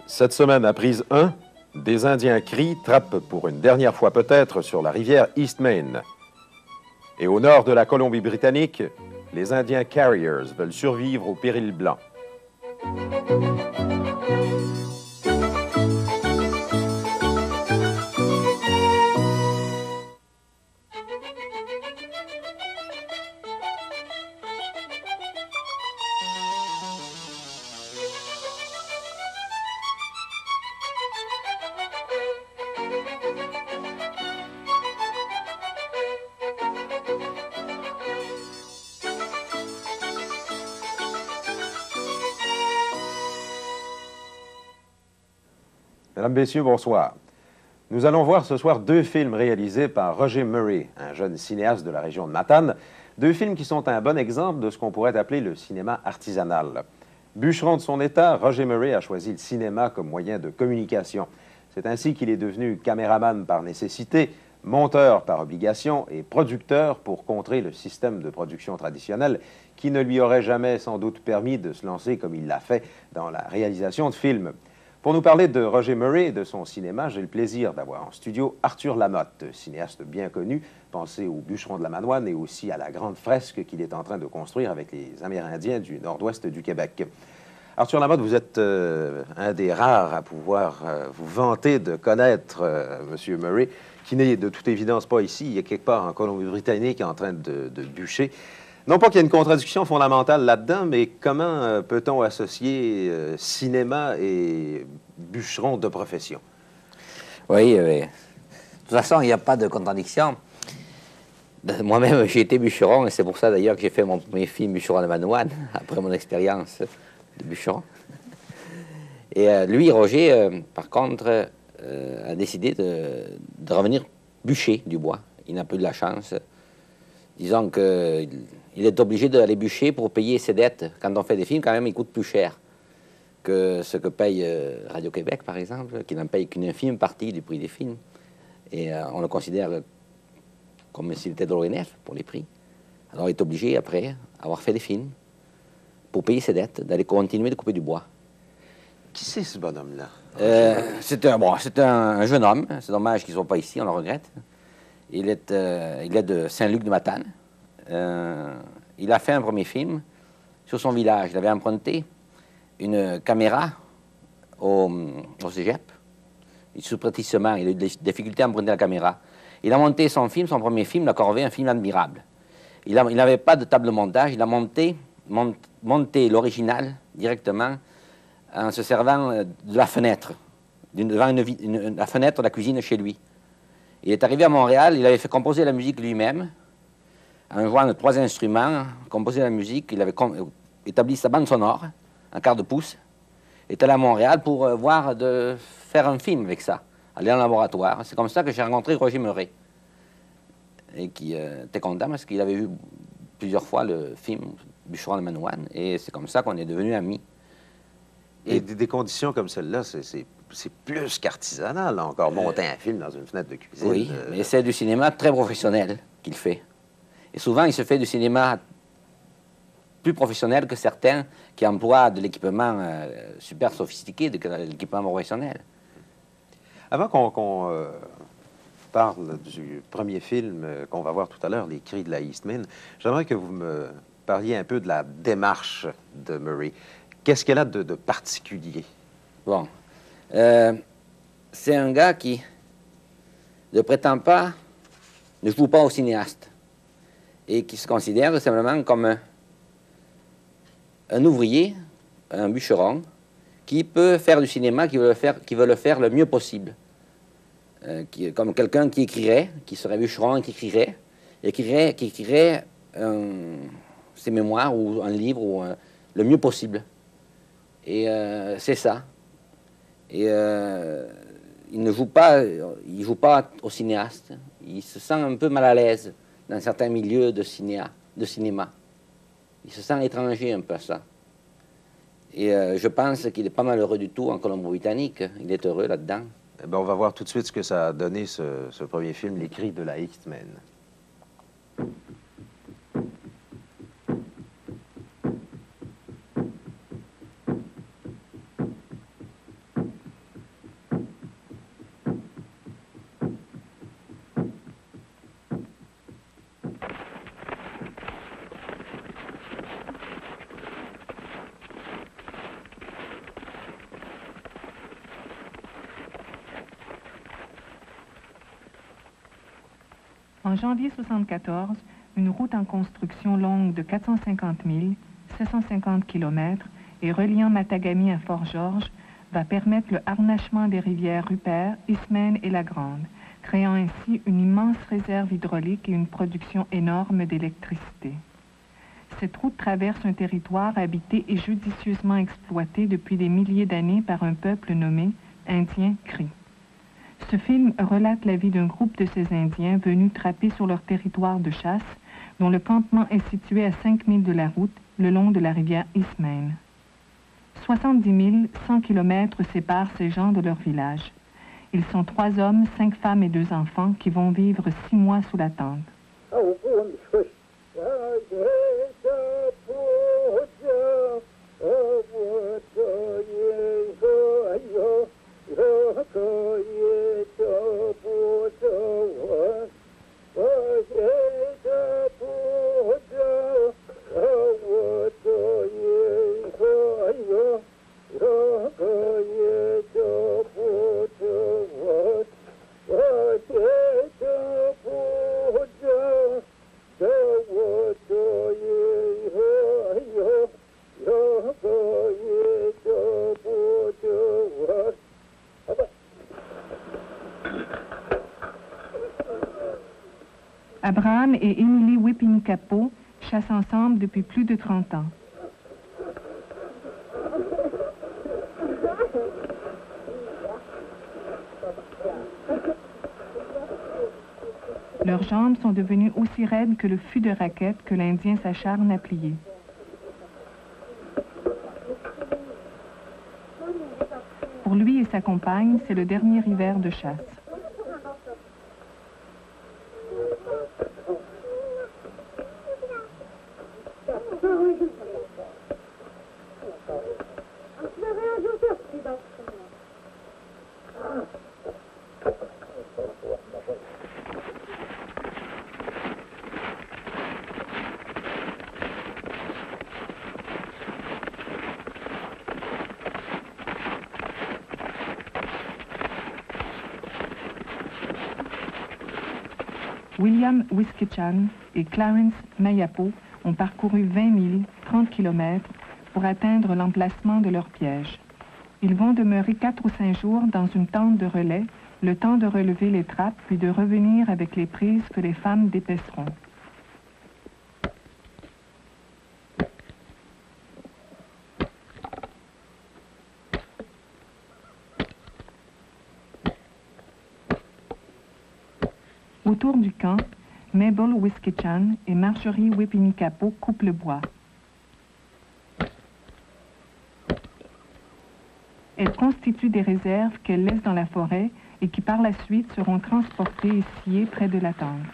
Cette semaine à prise 1, des Indiens crient, trappent pour une dernière fois peut-être sur la rivière East Main. Et au nord de la Colombie-Britannique, les Indiens Carriers veulent survivre au péril blanc. Mesdames, Messieurs, bonsoir. Nous allons voir ce soir deux films réalisés par Roger Murray, un jeune cinéaste de la région de Matane. Deux films qui sont un bon exemple de ce qu'on pourrait appeler le cinéma artisanal. Bûcheron de son état, Roger Murray a choisi le cinéma comme moyen de communication. C'est ainsi qu'il est devenu caméraman par nécessité, monteur par obligation et producteur pour contrer le système de production traditionnel qui ne lui aurait jamais sans doute permis de se lancer comme il l'a fait dans la réalisation de films. Pour nous parler de Roger Murray et de son cinéma, j'ai le plaisir d'avoir en studio Arthur Lamotte, cinéaste bien connu, pensez au Bûcheron de la Manoine et aussi à la grande fresque qu'il est en train de construire avec les Amérindiens du nord-ouest du Québec. Arthur Lamotte, vous êtes un des rares à pouvoir vous vanter de connaître M. Murray, qui n'est de toute évidence pas ici, il est quelque part en Colombie-Britannique en train de bûcher. Non pas qu'il y ait une contradiction fondamentale là-dedans, mais comment peut-on associer cinéma et bûcheron de profession? Oui, de toute façon, il n'y a pas de contradiction. Moi-même, j'ai été bûcheron, et c'est pour ça d'ailleurs que j'ai fait mon premier film Bûcheron de Manoine, après mon expérience de bûcheron. Et lui, Roger, par contre, a décidé de revenir bûcher du bois. Il n'a pas eu de la chance. Disons qu'il est obligé d'aller bûcher pour payer ses dettes. Quand on fait des films, quand même, il coûte plus cher que ce que paye Radio-Québec, par exemple, qui n'en paye qu'une infime partie du prix des films. Et on le considère comme s'il était de l'ONF pour les prix. Alors il est obligé, après avoir fait des films, pour payer ses dettes, d'aller continuer de couper du bois. Qui c'est ce bonhomme-là? C'est un jeune homme. C'est dommage qu'il ne soit pas ici, on le regrette. Il est de Saint-Luc de Matane. Il a fait un premier film sur son village. Il avait emprunté une caméra au cégep. Sous-prétissement, il a eu des difficultés à emprunter la caméra. Il a monté son premier film, La Corvée, un film admirable. Il n'avait pas de table de montage. Il a monté l'original directement en se servant de la fenêtre, devant la fenêtre de la cuisine chez lui. Il est arrivé à Montréal, il avait fait composer la musique lui-même, en jouant de 3 instruments, composé la musique, il avait établi sa bande sonore, en quart de pouce. Il est allé à Montréal pour voir de faire un film avec ça, aller en laboratoire. C'est comme ça que j'ai rencontré Roger Murray, et qui était content parce qu'il avait vu plusieurs fois le film Bûcheron de Manoine, et c'est comme ça qu'on est devenus amis. Et des conditions comme celle-là, c'est plus qu'artisanal, encore, monter un film dans une fenêtre de cuisine. Oui, mais c'est du cinéma très professionnel qu'il fait. Et souvent, il se fait du cinéma plus professionnel que certains qui emploient de l'équipement super sophistiqué, de l'équipement professionnel. Avant qu'on parle du premier film qu'on va voir tout à l'heure, Les Cris de la East Main, j'aimerais que vous me parliez un peu de la démarche de Murray. Qu'est-ce qu'elle a de particulier? Bon. C'est un gars qui ne prétend pas, ne joue pas au cinéaste, et qui se considère simplement comme un ouvrier, un bûcheron, qui peut faire du cinéma, qui veut le faire le mieux possible. Comme quelqu'un qui écrirait, qui serait bûcheron, qui écrirait ses mémoires ou un livre ou, le mieux possible. Et c'est ça. Et il ne joue pas, au cinéaste. Il se sent un peu mal à l'aise dans certains milieux de cinéma. Il se sent étranger un peu à ça. Et je pense qu'il n'est pas malheureux du tout en Colombie-Britannique. Il est heureux là-dedans. Eh bien, on va voir tout de suite ce que ça a donné, ce premier film, Les Cris de la East Main. En janvier 1974, une route en construction longue de 450 000, 750 km et reliant Matagami à Fort-Georges va permettre le harnachement des rivières Rupert, Ismaine et la Grande, créant ainsi une immense réserve hydraulique et une production énorme d'électricité. Cette route traverse un territoire habité et judicieusement exploité depuis des milliers d'années par un peuple nommé Indien Cri. Ce film relate la vie d'un groupe de ces Indiens venus trapper sur leur territoire de chasse, dont le campement est situé à 5 milles de la route, le long de la rivière Ismaine. 70 100 km séparent ces gens de leur village. Ils sont 3 hommes, 5 femmes et 2 enfants qui vont vivre 6 mois sous la tente. Abraham et Emily Whipping-Capot chassent ensemble depuis plus de 30 ans. Leurs jambes sont devenues aussi raides que le fût de raquette que l'Indien s'acharne à plier. Pour lui et sa compagne, c'est le dernier hiver de chasse. William Wiskechan et Clarence Mayapo ont parcouru 20 milles, 30 km, pour atteindre l'emplacement de leur piège. Ils vont demeurer 4 ou 5 jours dans une tente de relais, le temps de relever les trappes, puis de revenir avec les prises que les femmes dépeceront. Autour du camp, Mabel Wiskechan et Marjorie Whipping-Capot coupent le bois. Elles constituent des réserves qu'elles laissent dans la forêt et qui par la suite seront transportées et sciées près de la tente.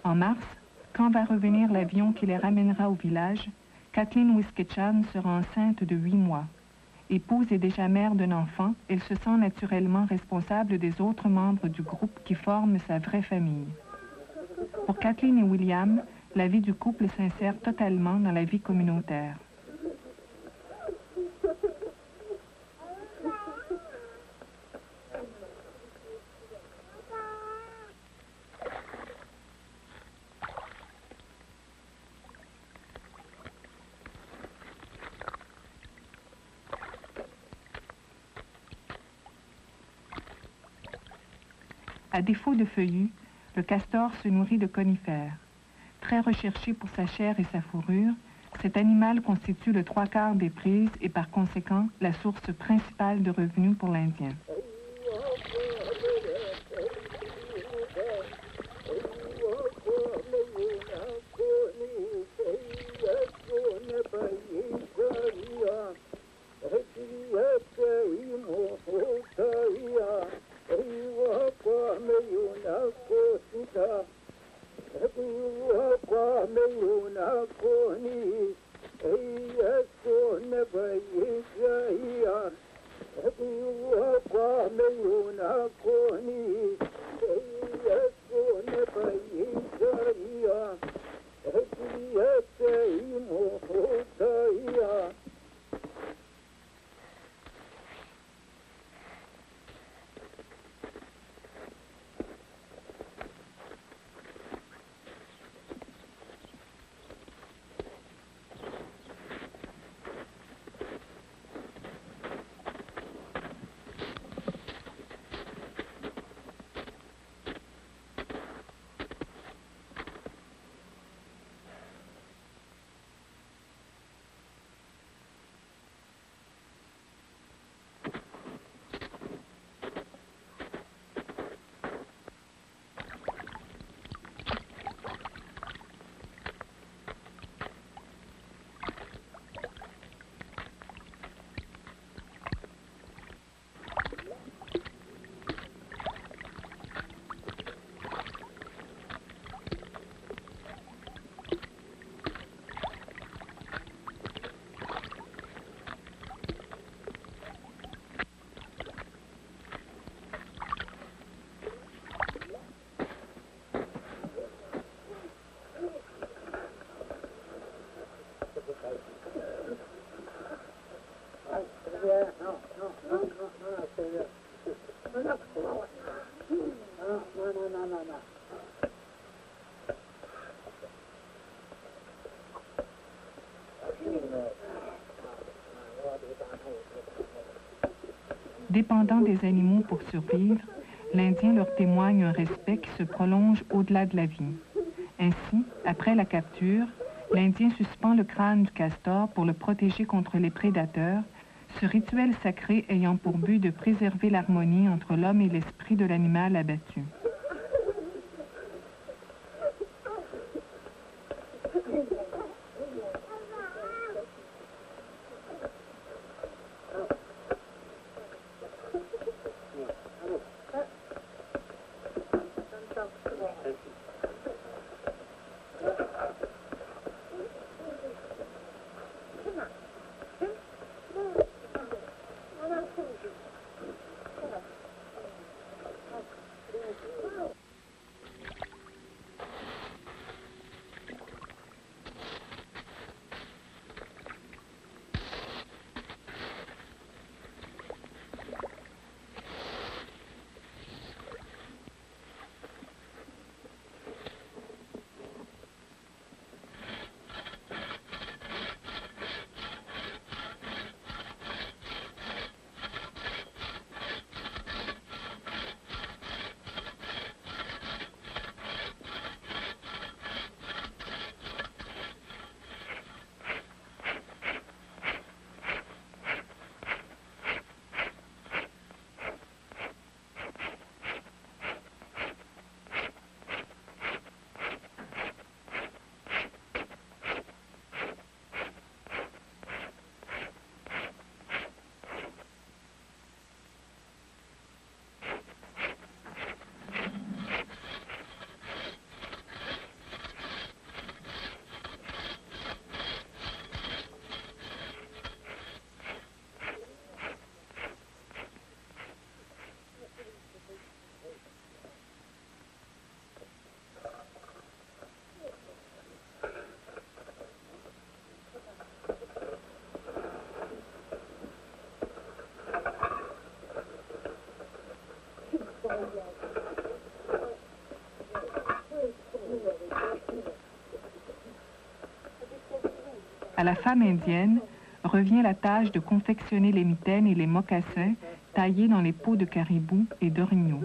En mars, quand va revenir l'avion qui les ramènera au village, Kathleen Wiskechan sera enceinte de 8 mois. Épouse et déjà mère d'un enfant, elle se sent naturellement responsable des autres membres du groupe qui forment sa vraie famille. Pour Kathleen et William, la vie du couple s'insère totalement dans la vie communautaire. À défaut de feuillus, le castor se nourrit de conifères. Très recherché pour sa chair et sa fourrure, cet animal constitue le 3/4 des prises et par conséquent la source principale de revenus pour l'Indien. Dépendant des animaux pour survivre, l'Indien leur témoigne un respect qui se prolonge au-delà de la vie. Ainsi, après la capture, l'Indien suspend le crâne du castor pour le protéger contre les prédateurs, ce rituel sacré ayant pour but de préserver l'harmonie entre l'homme et l'esprit de l'animal abattu. À la femme indienne revient la tâche de confectionner les mitaines et les mocassins taillés dans les peaux de caribou et d'orignaux.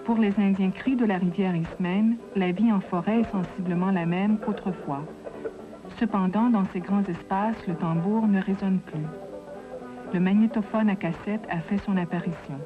Pour les Indiens cris de la rivière Eastmain, la vie en forêt est sensiblement la même qu'autrefois. Cependant, dans ces grands espaces, le tambour ne résonne plus. Le magnétophone à cassette a fait son apparition.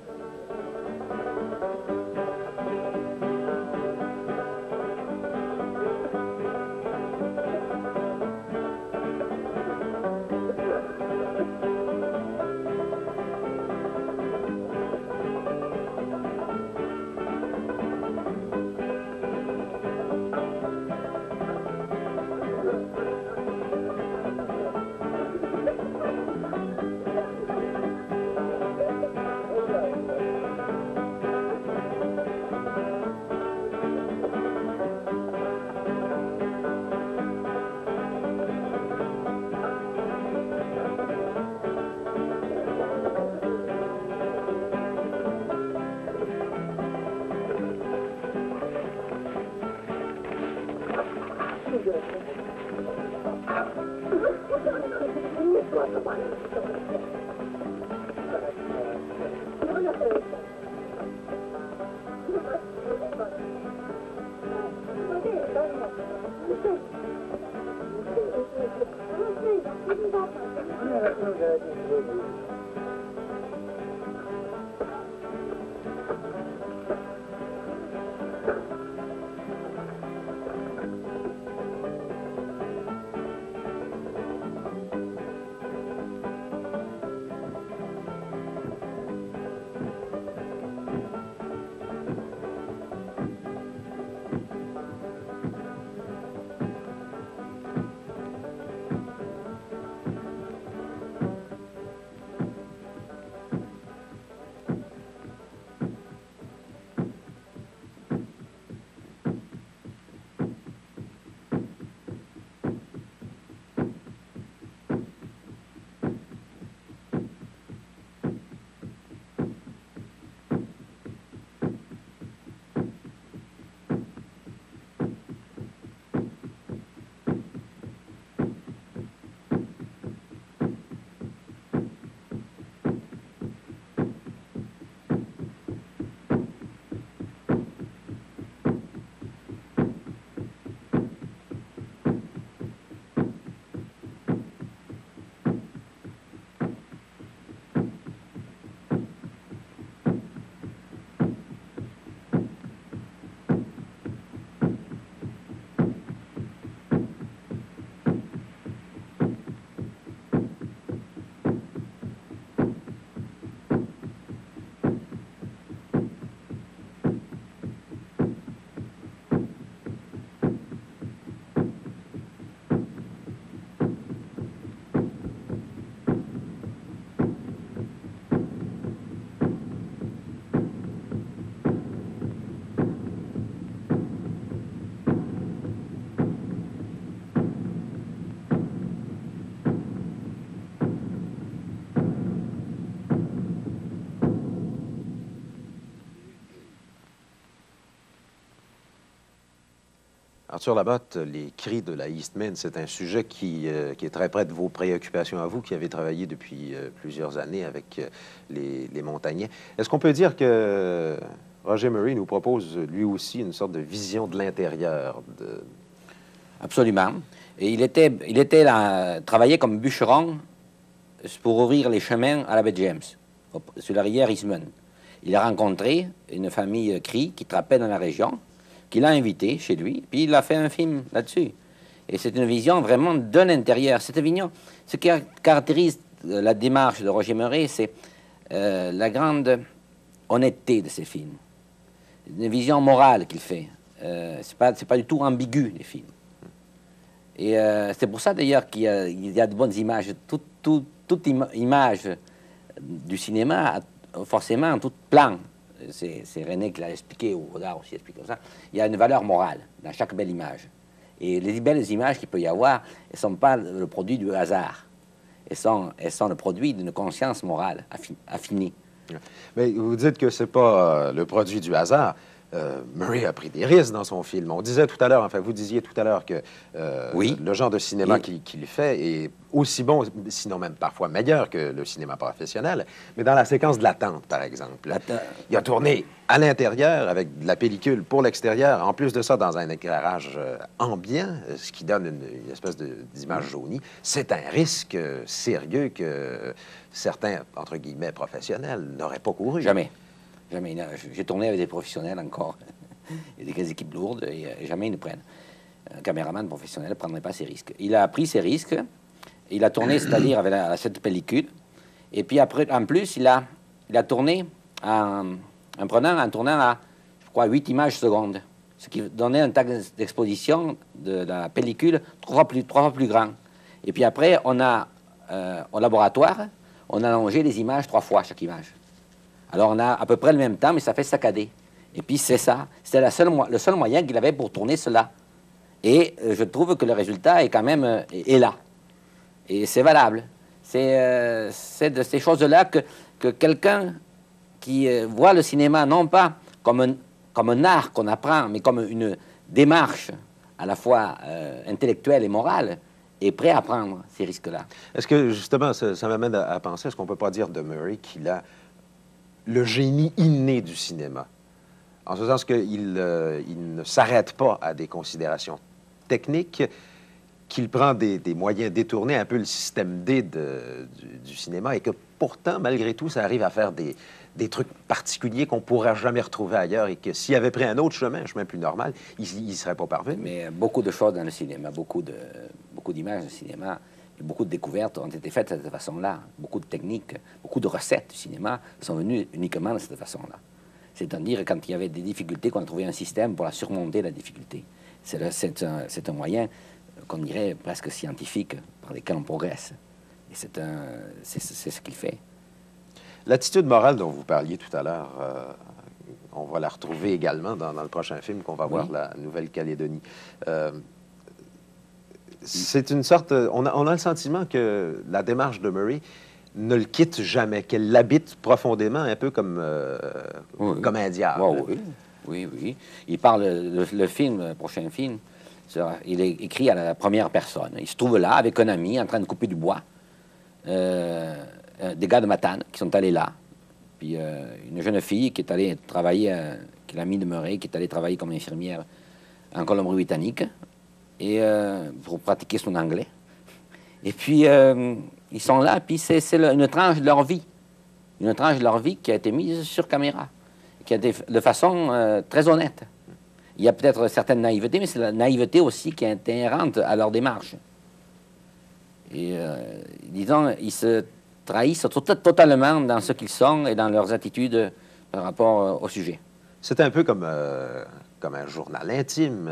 Arthur Labotte, les cris de la Eastmain, c'est un sujet qui est très près de vos préoccupations à vous, qui avez travaillé depuis plusieurs années avec les montagnais. Est-ce qu'on peut dire que Roger Murray nous propose lui aussi une sorte de vision de l'intérieur? Absolument. Et il était là, travaillait comme bûcheron pour ouvrir les chemins à la baie James, sur la rivière Eastmain. Il a rencontré une famille Cree qui trappait dans la région, qu'il a invité chez lui, puis il a fait un film là-dessus. Et c'est une vision vraiment de l'intérieur. Cette vision, ce qui caractérise la démarche de Roger Murray, c'est la grande honnêteté de ses films. Une vision morale qu'il fait. C'est pas du tout ambigu, les films. Et c'est pour ça, d'ailleurs, qu'il y a de bonnes images. Toute image du cinéma a forcément un tout plan. C'est René qui l'a expliqué, ou Godard aussi explique comme ça. Il y a une valeur morale dans chaque belle image. Et les belles images qu'il peut y avoir, elles ne sont pas le produit du hasard. Elles sont le produit d'une conscience morale affinée. Mais vous dites que ce n'est pas le produit du hasard. Murray a pris des risques dans son film. On disait tout à l'heure, enfin, vous disiez tout à l'heure que oui. le genre de cinéma qu'il fait est aussi bon, sinon même parfois meilleur que le cinéma professionnel. Mais dans la séquence de l'attente, par exemple, il a tourné à l'intérieur avec de la pellicule pour l'extérieur. En plus de ça, dans un éclairage ambiant, ce qui donne une espèce d'image jaunie. C'est un risque sérieux que certains, entre guillemets, professionnels n'auraient pas couru. Jamais. Jamais. J'ai tourné avec des professionnels encore, et des équipes lourdes, et jamais ils ne prennent. Un caméraman professionnel ne prendrait pas ces risques. Il a pris ces risques, il a tourné, c'est-à-dire avec cette pellicule, et puis après, en plus, il a tourné en tournant à, je crois, 8 images secondes, ce qui donnait un temps d'exposition de la pellicule 3 fois plus grand. Et puis après, on a, au laboratoire, on a allongé les images 3 fois chaque image. Alors, on a à peu près le même temps, mais ça fait saccadé. Et puis, c'est ça. C'était le seul moyen qu'il avait pour tourner cela. Et je trouve que le résultat est quand même est là. Et c'est valable. C'est de ces choses-là que quelqu'un qui voit le cinéma non pas comme un art qu'on apprend, mais comme une démarche à la fois intellectuelle et morale, est prêt à prendre ces risques-là. Est-ce que, justement, ça m'amène à penser, est-ce qu'on ne peut pas dire de Murray qu'il a le génie inné du cinéma, en ce sens qu'il ne s'arrête pas à des considérations techniques, qu'il prend des moyens détournés, un peu le système D du cinéma, et que pourtant, malgré tout, ça arrive à faire des trucs particuliers qu'on ne pourra jamais retrouver ailleurs, et que s'il avait pris un autre chemin, un chemin plus normal, il ne serait pas parvenu. Mais beaucoup de choses dans le cinéma, beaucoup d'images de cinéma, beaucoup de découvertes ont été faites de cette façon-là. Beaucoup de techniques, beaucoup de recettes du cinéma sont venues uniquement de cette façon-là. C'est-à-dire quand il y avait des difficultés, qu'on a trouvé un système pour la surmonter, la difficulté. C'est un moyen, qu'on dirait, presque scientifique, par lequel on progresse. Et c'est ce qu'il fait. L'attitude morale dont vous parliez tout à l'heure, on va la retrouver également dans le prochain film qu'on va voir, La Nouvelle-Calédonie. C'est une sorte... On a le sentiment que la démarche de Murray ne le quitte jamais, qu'elle l'habite profondément, un peu comme un diable. Oh, oui. Il parle, le prochain film, il est écrit à la première personne. Il se trouve là, avec un ami, en train de couper du bois. Des gars de Matane qui sont allés là. Puis une jeune fille qui est allée travailler, qui est l'amie de Murray, qui est allée travailler comme infirmière en Colombie-Britannique, et pour pratiquer son anglais. Et puis, ils sont là, puis c'est une tranche de leur vie. Une tranche de leur vie qui a été mise sur caméra, qui a été de façon très honnête. Il y a peut-être certaines naïvetés, mais c'est la naïveté aussi qui est inhérente à leur démarche. Et disons, ils se trahissent totalement dans ce qu'ils sont et dans leurs attitudes par rapport au sujet. C'est un peu comme un journal intime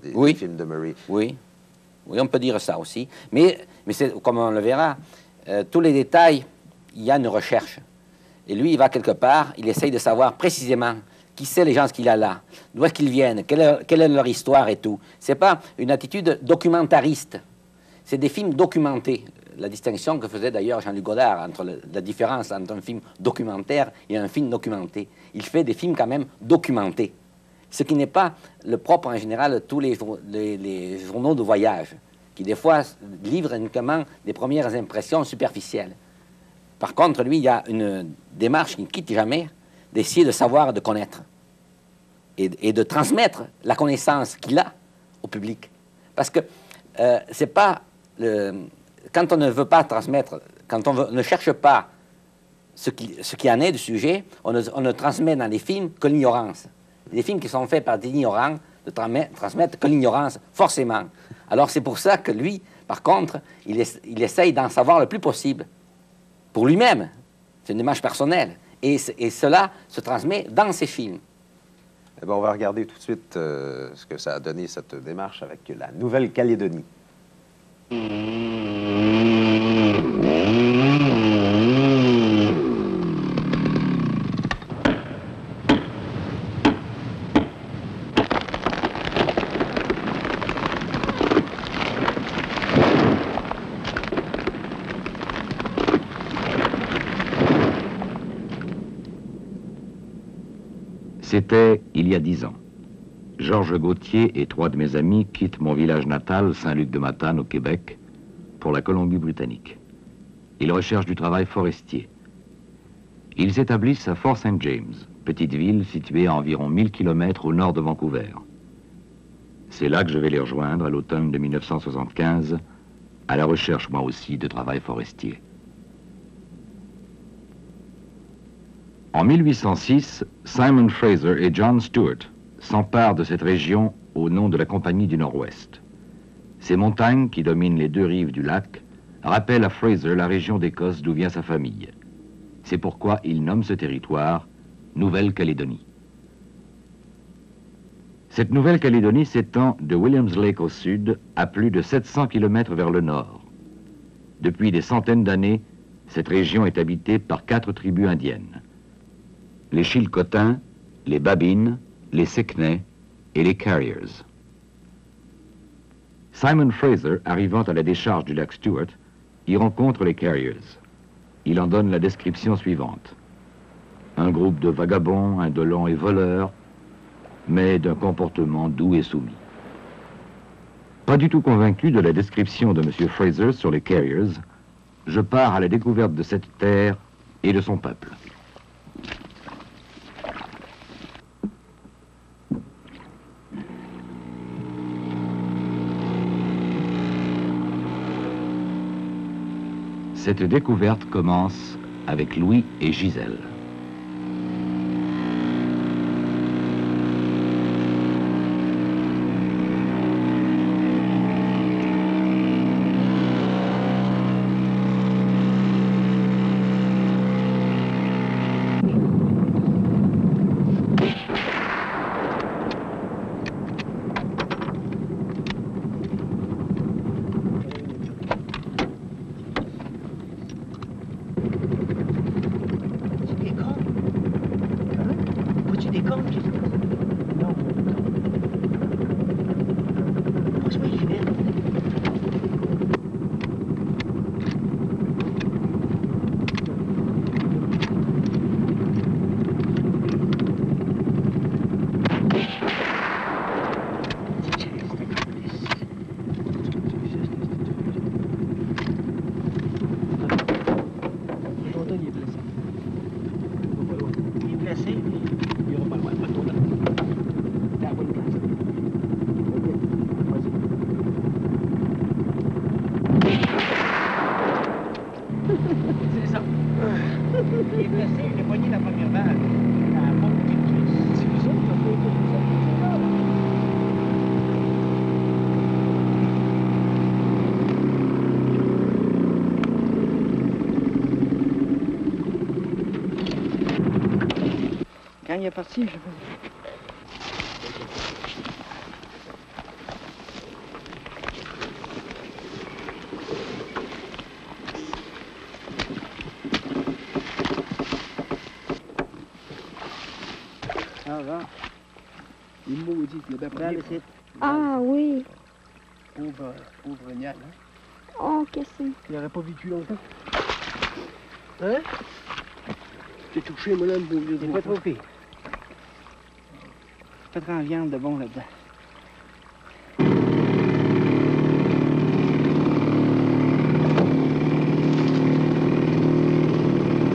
des films de Murray. Oui, on peut dire ça aussi. Mais comme on le verra, tous les détails, il y a une recherche. Et lui, il va quelque part, il essaye de savoir précisément qui c'est les gens qu'il a là, d'où est-ce qu'ils viennent, quelle est leur histoire et tout. C'est pas une attitude documentariste. C'est des films documentés. La distinction que faisait d'ailleurs Jean-Luc Godard entre la différence entre un film documentaire et un film documenté. Il fait des films quand même documentés. Ce qui n'est pas le propre en général de tous les journaux de voyage, qui des fois livrent uniquement des premières impressions superficielles. Par contre, lui, il y a une démarche qui ne quitte jamais d'essayer de savoir, de connaître et de transmettre la connaissance qu'il a au public. Parce que c'est pas... quand on ne veut pas transmettre, quand on ne cherche pas ce qui en est du sujet, on ne transmet dans les films que l'ignorance. Les films qui sont faits par des ignorants ne transmettent que l'ignorance, forcément. Alors c'est pour ça que lui, par contre, il essaye d'en savoir le plus possible. Pour lui-même, c'est une démarche personnelle. Et cela se transmet dans ses films. Eh bien, on va regarder tout de suite ce que ça a donné, cette démarche, avec La Nouvelle-Calédonie. C'était il y a 10 ans. Georges Gauthier et 3 de mes amis quittent mon village natal, Saint-Luc-de-Matane, au Québec, pour la Colombie-Britannique. Ils recherchent du travail forestier. Ils s'établissent à Fort St. James, petite ville située à environ 1000 km au nord de Vancouver. C'est là que je vais les rejoindre à l'automne de 1975, à la recherche, moi aussi, de travail forestier. En 1806, Simon Fraser et John Stewart s'emparent de cette région au nom de la Compagnie du Nord-Ouest. Ces montagnes, qui dominent les 2 rives du lac, rappellent à Fraser la région d'Écosse d'où vient sa famille. C'est pourquoi il nomme ce territoire Nouvelle-Calédonie. Cette Nouvelle-Calédonie s'étend de Williams Lake au sud à plus de 700 km vers le nord. Depuis des centaines d'années, cette région est habitée par 4 tribus indiennes. Les Chilcotins, les Babines, les Seknais et les Carriers. Simon Fraser, arrivant à la décharge du lac Stewart, y rencontre les Carriers. Il en donne la description suivante. Un groupe de vagabonds, indolents et voleurs, mais d'un comportement doux et soumis. Pas du tout convaincu de la description de M. Fraser sur les Carriers, je pars à la découverte de cette terre et de son peuple. Cette découverte commence avec Louis et Gisèle. Quand il est parti, je... Ah, va. Il est maudit, il est bien pris. Ah oui. Pauvre Nial, hein? Oh, qu'est-ce que c'est? Il n'aurait pas vécu longtemps. Hein? T'es touché, moi, là, le beau vieux. C'est pas trop pire. Pas trop en viande de bon là-dedans.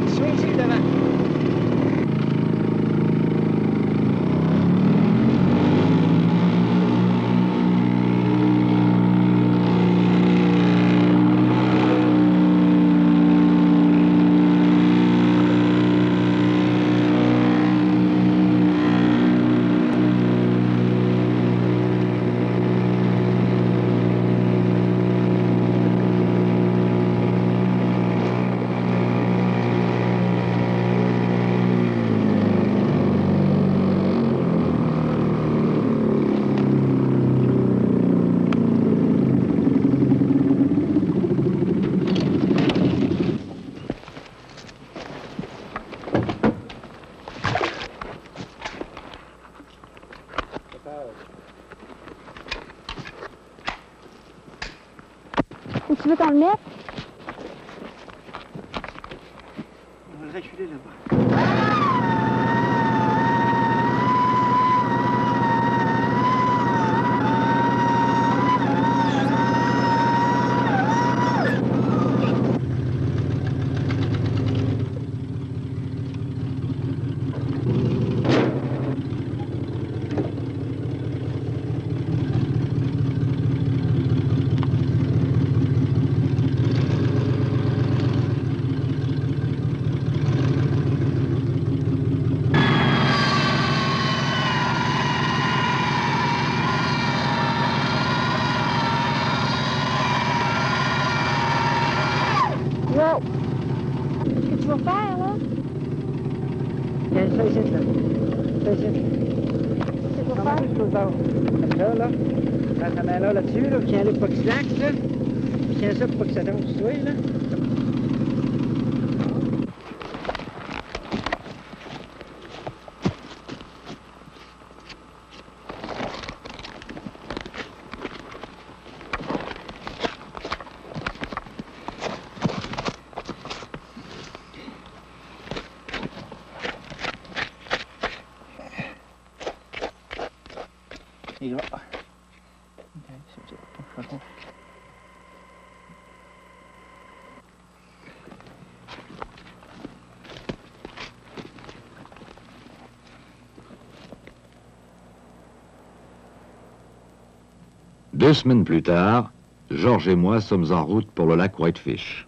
Sois ici devant. Tu veux qu'on le mette? On va reculer là-bas. Tiens, ça ici, là. Ça ici. C'est pour Non, faire. mais juste l'autre bord. Comme ça, là. Prends ta main là, là-dessus, là. Tiens-le pour pas qu'il slack, là. Puis tiens ça pour pas que ça tombe sur toi, là. Il va. Ok, c'est ça. Deux semaines plus tard, Georges et moi sommes en route pour le lac Whitefish.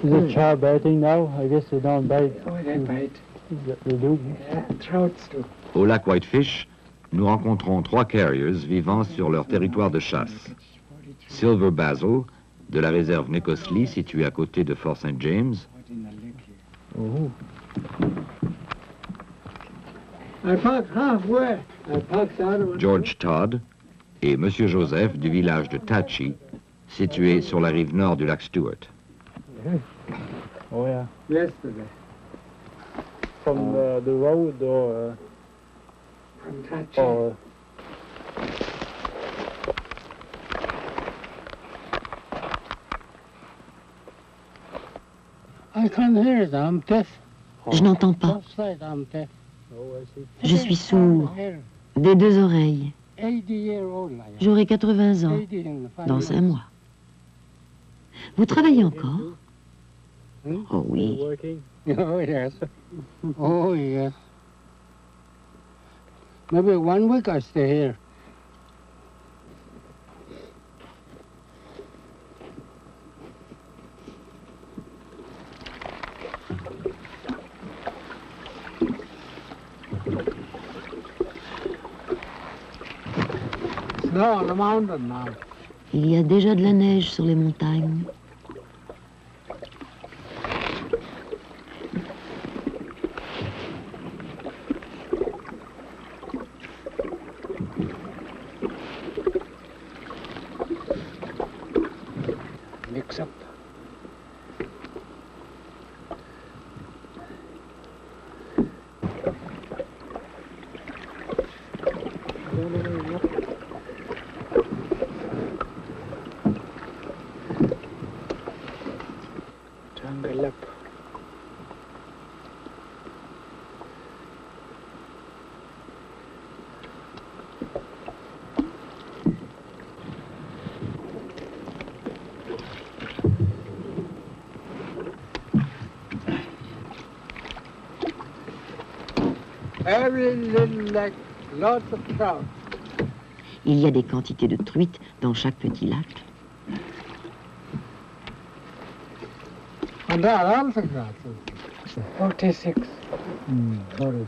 Is it char baiting now? I guess they don't bite. Oh, they bite. They do. Yeah, trouts do. Au lac Whitefish, nous rencontrons trois carriers vivant sur leur territoire de chasse. Silver Basil, de la réserve Necosly, située à côté de Fort St. James. Oh. I parked halfway. I parked out of George Todd et Monsieur Joseph du village de Tachi, situé sur la rive nord du lac Stewart. Oh, yeah. yesterday. From the road or... From Tachi. or I can't hear it. I'm deaf. Je n'entends pas. Both sides, I'm deaf. Oh, I see. Je suis sourd Here, des deux oreilles. 80-year-old I am. J'aurai 80 ans 80 in 5 dans years. 5 mois. Vous travaillez encore? Hmm? Oh oui. Working? Oh, yes. Oh, yes. Maybe 1 week I stay here. Snow on the mountain now. Il y a déjà de la neige sur les montagnes. Mix up. Tangle up. Every little lake, lots of trout. Il y a des quantités de truites dans chaque petit lac. And there are also trout. 46. 46.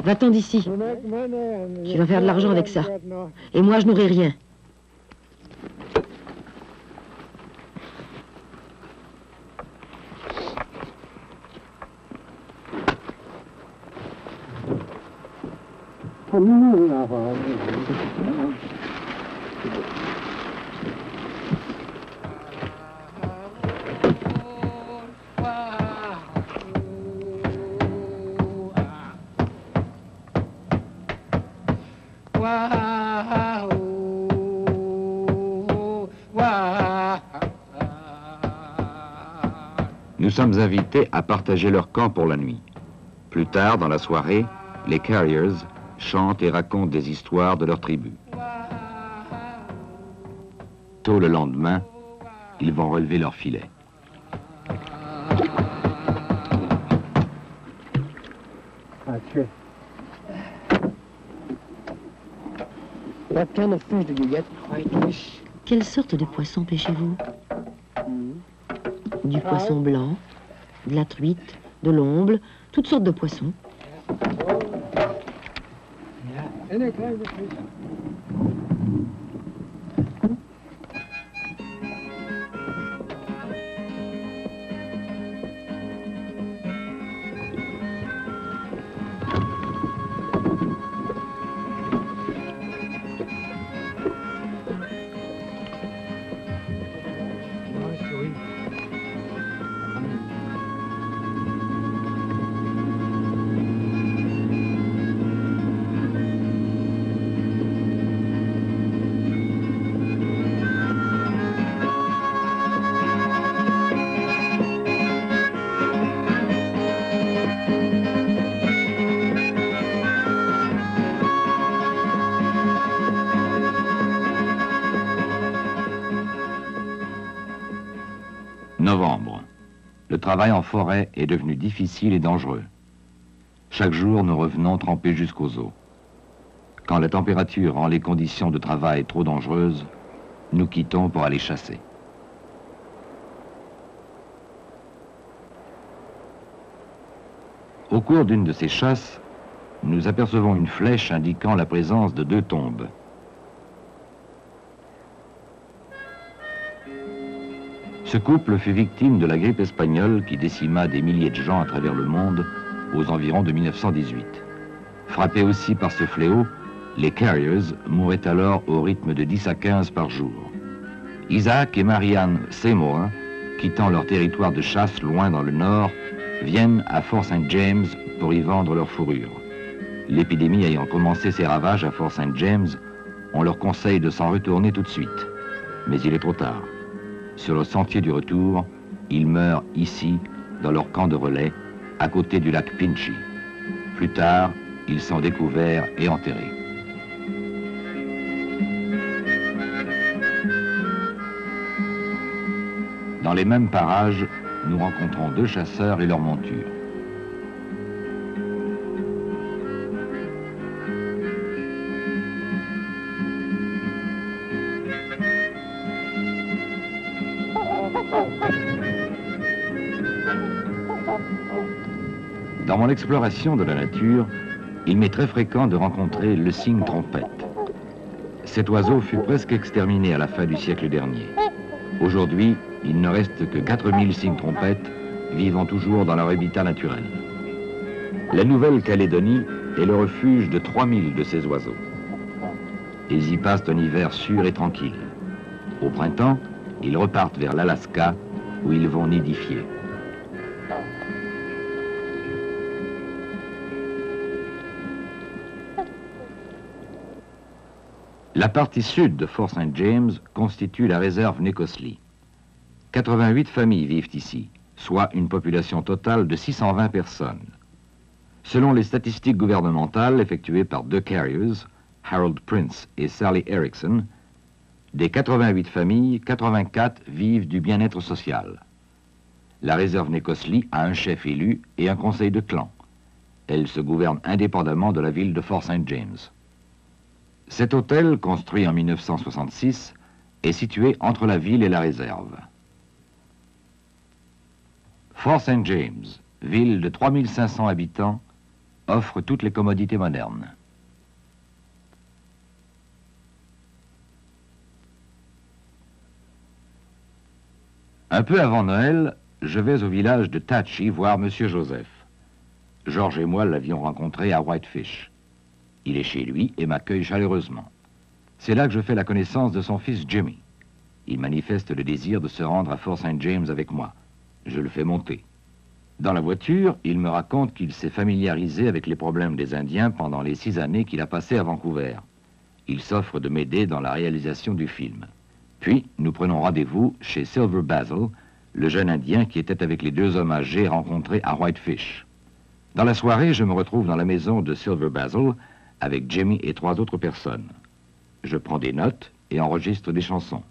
Va-t'en d'ici. Tu vas faire de l'argent avec ça. Et moi, je n'aurai rien. Nous sommes invités à partager leur camp pour la nuit. Plus tard, dans la soirée, les Carriers chantent et racontent des histoires de leur tribu. Tôt le lendemain, ils vont relever leur filet. What kind of fish do you get? Whitefish. Quelle sorte de poisson pêchez-vous? Du poisson blanc, de la truite, de l'omble, toutes sortes de poissons. Any kind of fish. Novembre. Le travail en forêt est devenu difficile et dangereux. Chaque jour, nous revenons trempés jusqu'aux os. Quand la température rend les conditions de travail trop dangereuses, nous quittons pour aller chasser. Au cours d'une de ces chasses, nous apercevons une flèche indiquant la présence de 2 tombes. Ce couple fut victime de la grippe espagnole qui décima des milliers de gens à travers le monde aux environs de 1918. Frappés aussi par ce fléau, les Carriers mouraient alors au rythme de 10 à 15 par jour. Isaac et Marianne Seymour, quittant leur territoire de chasse loin dans le nord, viennent à Fort St. James pour y vendre leurs fourrures. L'épidémie ayant commencé ses ravages à Fort St. James, on leur conseille de s'en retourner tout de suite. Mais il est trop tard. Sur le sentier du retour, ils meurent ici, dans leur camp de relais, à côté du lac Pinchy. Plus tard, ils sont découverts et enterrés. Dans les mêmes parages, nous rencontrons 2 chasseurs et leurs montures. Dans mon exploration de la nature, il m'est très fréquent de rencontrer le cygne trompette. Cet oiseau fut presque exterminé à la fin du siècle dernier. Aujourd'hui, il ne reste que 4000 cygnes trompettes vivant toujours dans leur habitat naturel. La Nouvelle-Calédonie est le refuge de 3000 de ces oiseaux. Ils y passent un hiver sûr et tranquille. Au printemps, ils repartent vers l'Alaska où ils vont nidifier. La partie sud de Fort St. James constitue la réserve Necosly. 88 familles vivent ici, soit une population totale de 620 personnes. Selon les statistiques gouvernementales effectuées par deux carriers, Harold Prince et Sally Erickson, des 88 familles, 84 vivent du bien-être social. La réserve Necosly a un chef élu et un conseil de clan. Elle se gouverne indépendamment de la ville de Fort St. James. Cet hôtel, construit en 1966, est situé entre la ville et la réserve. Fort St. James, ville de 3500 habitants, offre toutes les commodités modernes. Un peu avant Noël, je vais au village de Tachi voir M. Joseph. Georges et moi l'avions rencontré à Whitefish. Il est chez lui et m'accueille chaleureusement. C'est là que je fais la connaissance de son fils Jimmy. Il manifeste le désir de se rendre à Fort St. James avec moi. Je le fais monter. Dans la voiture, il me raconte qu'il s'est familiarisé avec les problèmes des Indiens pendant les 6 années qu'il a passées à Vancouver. Il s'offre de m'aider dans la réalisation du film. Puis, nous prenons rendez-vous chez Silver Basil, le jeune Indien qui était avec les 2 hommes âgés rencontrés à Whitefish. Dans la soirée, je me retrouve dans la maison de Silver Basil avec Jimmy et 3 autres personnes. Je prends des notes et enregistre des chansons.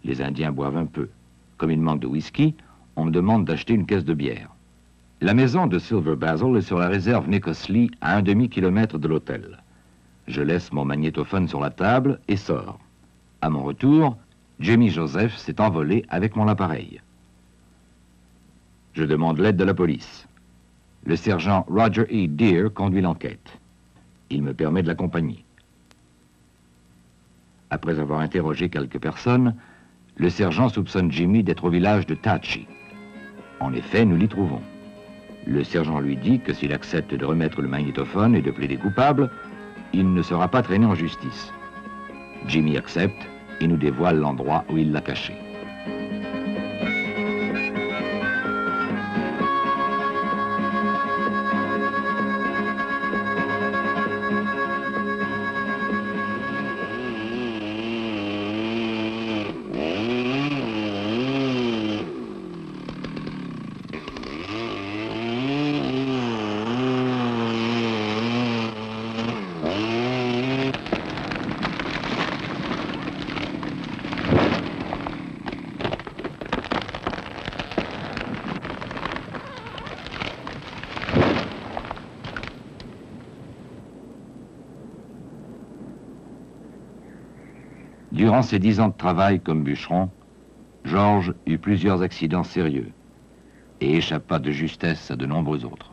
Les Indiens boivent un peu. Comme il manque de whisky, on me demande d'acheter une caisse de bière. La maison de Silver Basil est sur la réserve Necosly, à 1/2 kilomètre de l'hôtel. Je laisse mon magnétophone sur la table et sors. À mon retour, Jimmy Joseph s'est envolé avec mon appareil. Je demande l'aide de la police. Le sergent Roger E. Deere conduit l'enquête. Il me permet de l'accompagner. Après avoir interrogé quelques personnes, le sergent soupçonne Jimmy d'être au village de Tachi. En effet, nous l'y trouvons. Le sergent lui dit que s'il accepte de remettre le magnétophone et de plaider coupable, il ne sera pas traîné en justice. Jimmy accepte et nous dévoile l'endroit où il l'a caché. Durant ses 10 ans de travail comme bûcheron, Georges eut plusieurs accidents sérieux et échappa de justesse à de nombreux autres.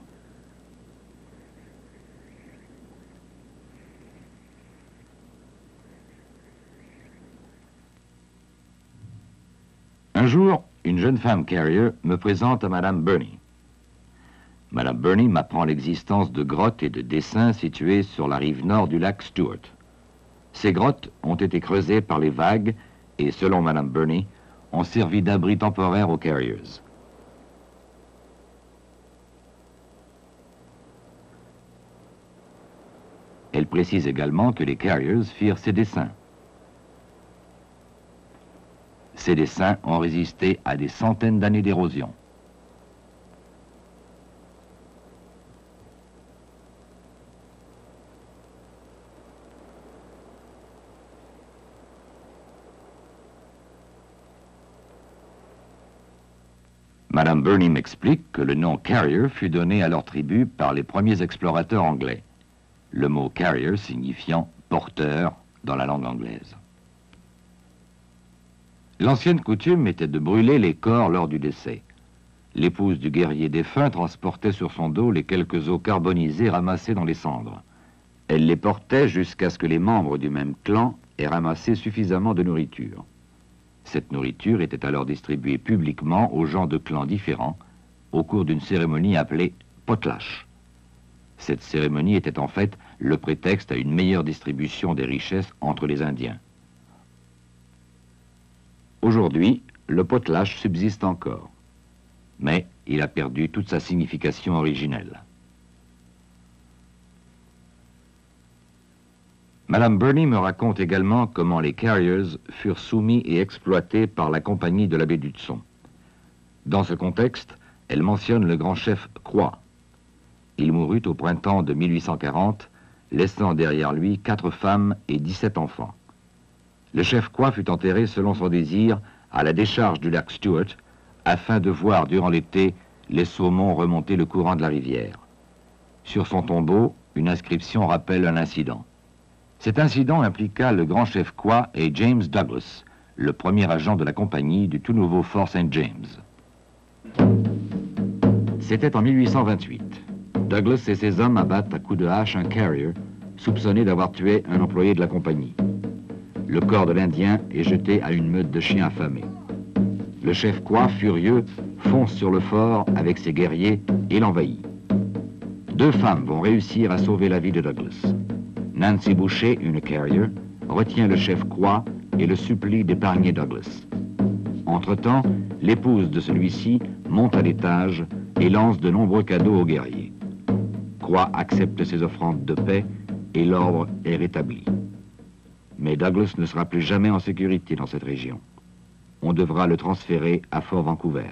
Un jour, une jeune femme carrier me présente à Madame Burney. Madame Burney m'apprend l'existence de grottes et de dessins situés sur la rive nord du lac Stewart. Ces grottes ont été creusées par les vagues et, selon Madame Burney, ont servi d'abri temporaire aux carriers. Elle précise également que les carriers firent ces dessins. Ces dessins ont résisté à des centaines d'années d'érosion. Madame Burney m'explique que le nom carrier fut donné à leur tribu par les premiers explorateurs anglais, le mot carrier signifiant porteur dans la langue anglaise. L'ancienne coutume était de brûler les corps lors du décès. L'épouse du guerrier défunt transportait sur son dos les quelques os carbonisés ramassés dans les cendres. Elle les portait jusqu'à ce que les membres du même clan aient ramassé suffisamment de nourriture. Cette nourriture était alors distribuée publiquement aux gens de clans différents au cours d'une cérémonie appelée potlatch. Cette cérémonie était en fait le prétexte à une meilleure distribution des richesses entre les Indiens. Aujourd'hui, le potlatch subsiste encore, mais il a perdu toute sa signification originelle. Madame Burney me raconte également comment les Carriers furent soumis et exploités par la compagnie de la baie d'Hudson. Dans ce contexte, elle mentionne le grand chef Croix. Il mourut au printemps de 1840, laissant derrière lui 4 femmes et 17 enfants. Le chef Croix fut enterré selon son désir à la décharge du lac Stewart, afin de voir durant l'été les saumons remonter le courant de la rivière. Sur son tombeau, une inscription rappelle un incident. Cet incident impliqua le grand chef Croix et James Douglas, le premier agent de la compagnie du tout nouveau Fort St. James. C'était en 1828. Douglas et ses hommes abattent à coups de hache un carrier, soupçonné d'avoir tué un employé de la compagnie. Le corps de l'Indien est jeté à une meute de chiens affamés. Le chef Croix, furieux, fonce sur le fort avec ses guerriers et l'envahit. 2 femmes vont réussir à sauver la vie de Douglas. Nancy Boucher, une carrier, retient le chef Croix et le supplie d'épargner Douglas. Entre-temps, l'épouse de celui-ci monte à l'étage et lance de nombreux cadeaux aux guerriers. Croix accepte ses offrandes de paix et l'ordre est rétabli. Mais Douglas ne sera plus jamais en sécurité dans cette région. On devra le transférer à Fort Vancouver.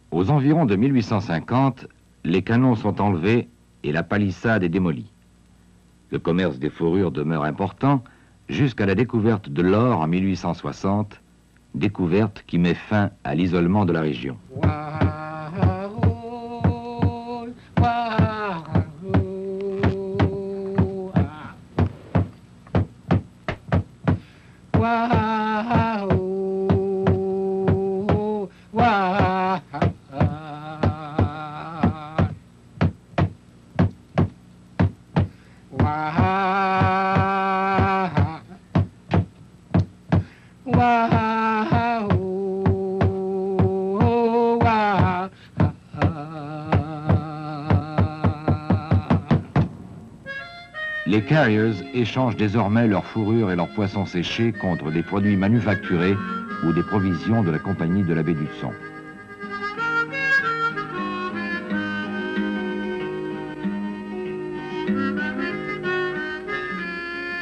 Aux environs de 1850, les canons sont enlevés et la palissade est démolie. Le commerce des fourrures demeure important jusqu'à la découverte de l'or en 1860, découverte qui met fin à l'isolement de la région. Les Carriers échangent désormais leurs fourrures et leurs poissons séchés contre des produits manufacturés ou des provisions de la compagnie de la baie d'Hudson.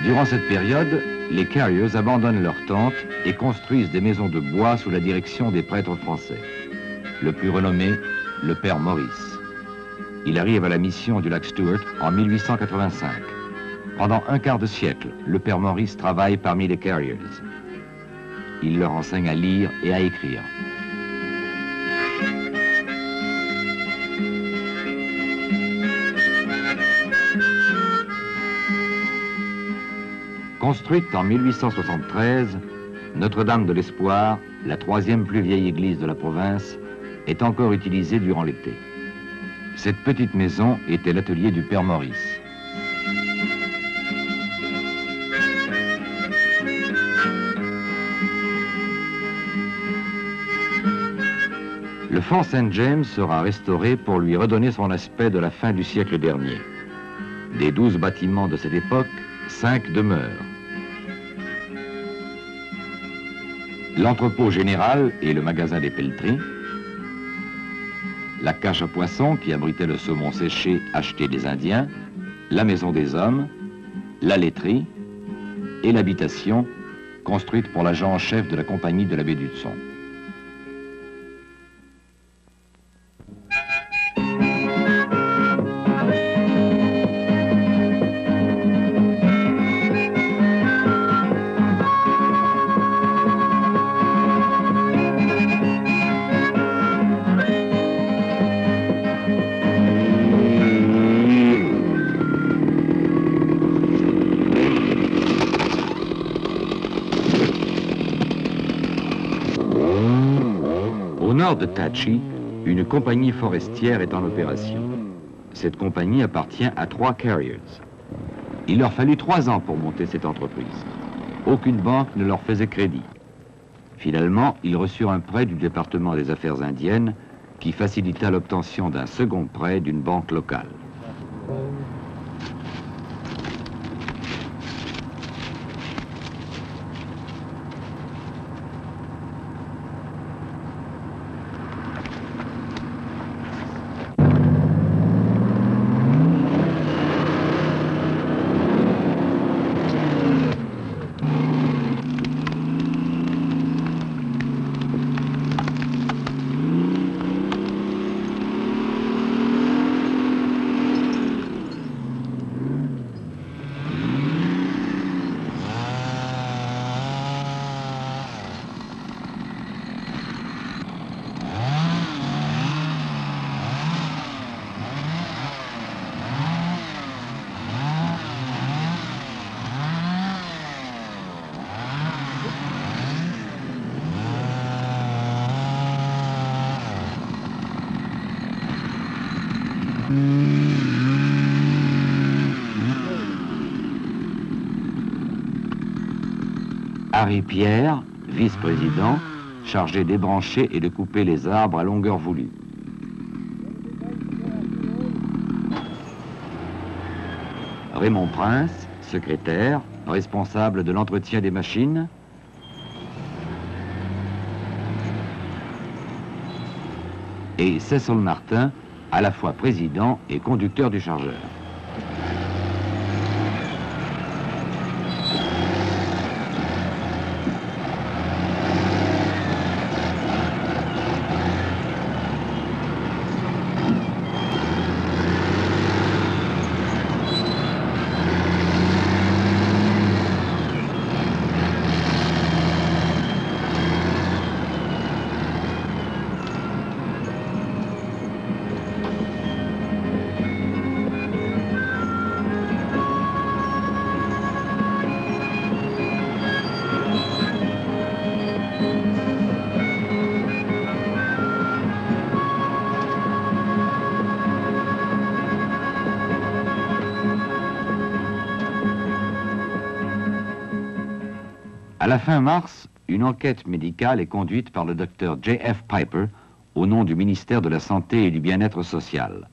Durant cette période, les Carriers abandonnent leurs tentes et construisent des maisons de bois sous la direction des prêtres français. Le plus renommé, le père Maurice. Il arrive à la mission du lac Stewart en 1885. Pendant un quart de siècle, le père Maurice travaille parmi les Carriers. Il leur enseigne à lire et à écrire. Construite en 1873, Notre-Dame de l'Espoir, la 3e plus vieille église de la province, est encore utilisée durant l'été. Cette petite maison était l'atelier du père Maurice. Le Fort St. James sera restauré pour lui redonner son aspect de la fin du siècle dernier. Des 12 bâtiments de cette époque, 5 demeurent. L'entrepôt général et le magasin des pelleteries, la cache à poissons qui abritait le saumon séché acheté des Indiens, la maison des hommes, la laiterie et l'habitation construite pour l'agent en chef de la compagnie de la baie d'Hudson. Au nord de Tachi, une compagnie forestière est en opération. Cette compagnie appartient à 3 Carriers. Il leur fallut 3 ans pour monter cette entreprise. Aucune banque ne leur faisait crédit. Finalement, ils reçurent un prêt du département des affaires indiennes qui facilita l'obtention d'un second prêt d'une banque locale. Harry Pierre, vice-président, chargé d'ébrancher et de couper les arbres à longueur voulue. Raymond Prince, secrétaire, responsable de l'entretien des machines. Et Cecil Martin, à la fois président et conducteur du chargeur. À la fin mars, une enquête médicale est conduite par le docteur J.F. Piper au nom du ministère de la Santé et du Bien-être social.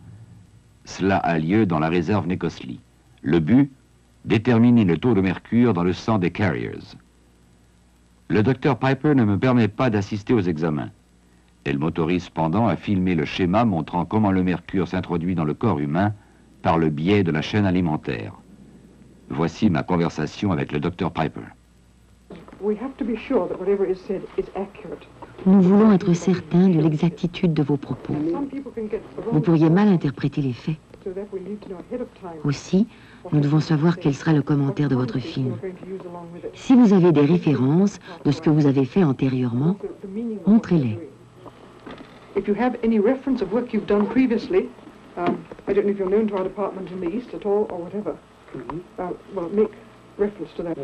Cela a lieu dans la réserve Necosly. Le but, déterminer le taux de mercure dans le sang des carriers. Le docteur Piper ne me permet pas d'assister aux examens. Elle m'autorise cependant à filmer le schéma montrant comment le mercure s'introduit dans le corps humain par le biais de la chaîne alimentaire. Voici ma conversation avec le docteur Piper. Nous voulons être certains de l'exactitude de vos propos. Vous pourriez mal interpréter les faits. Aussi, nous devons savoir quel sera le commentaire de votre film. Si vous avez des références de ce que vous avez fait antérieurement, montrez-les. If you have any reference of work you've done previously, I don't know if you're known to our department in the East at all or whatever, well, make reference to that.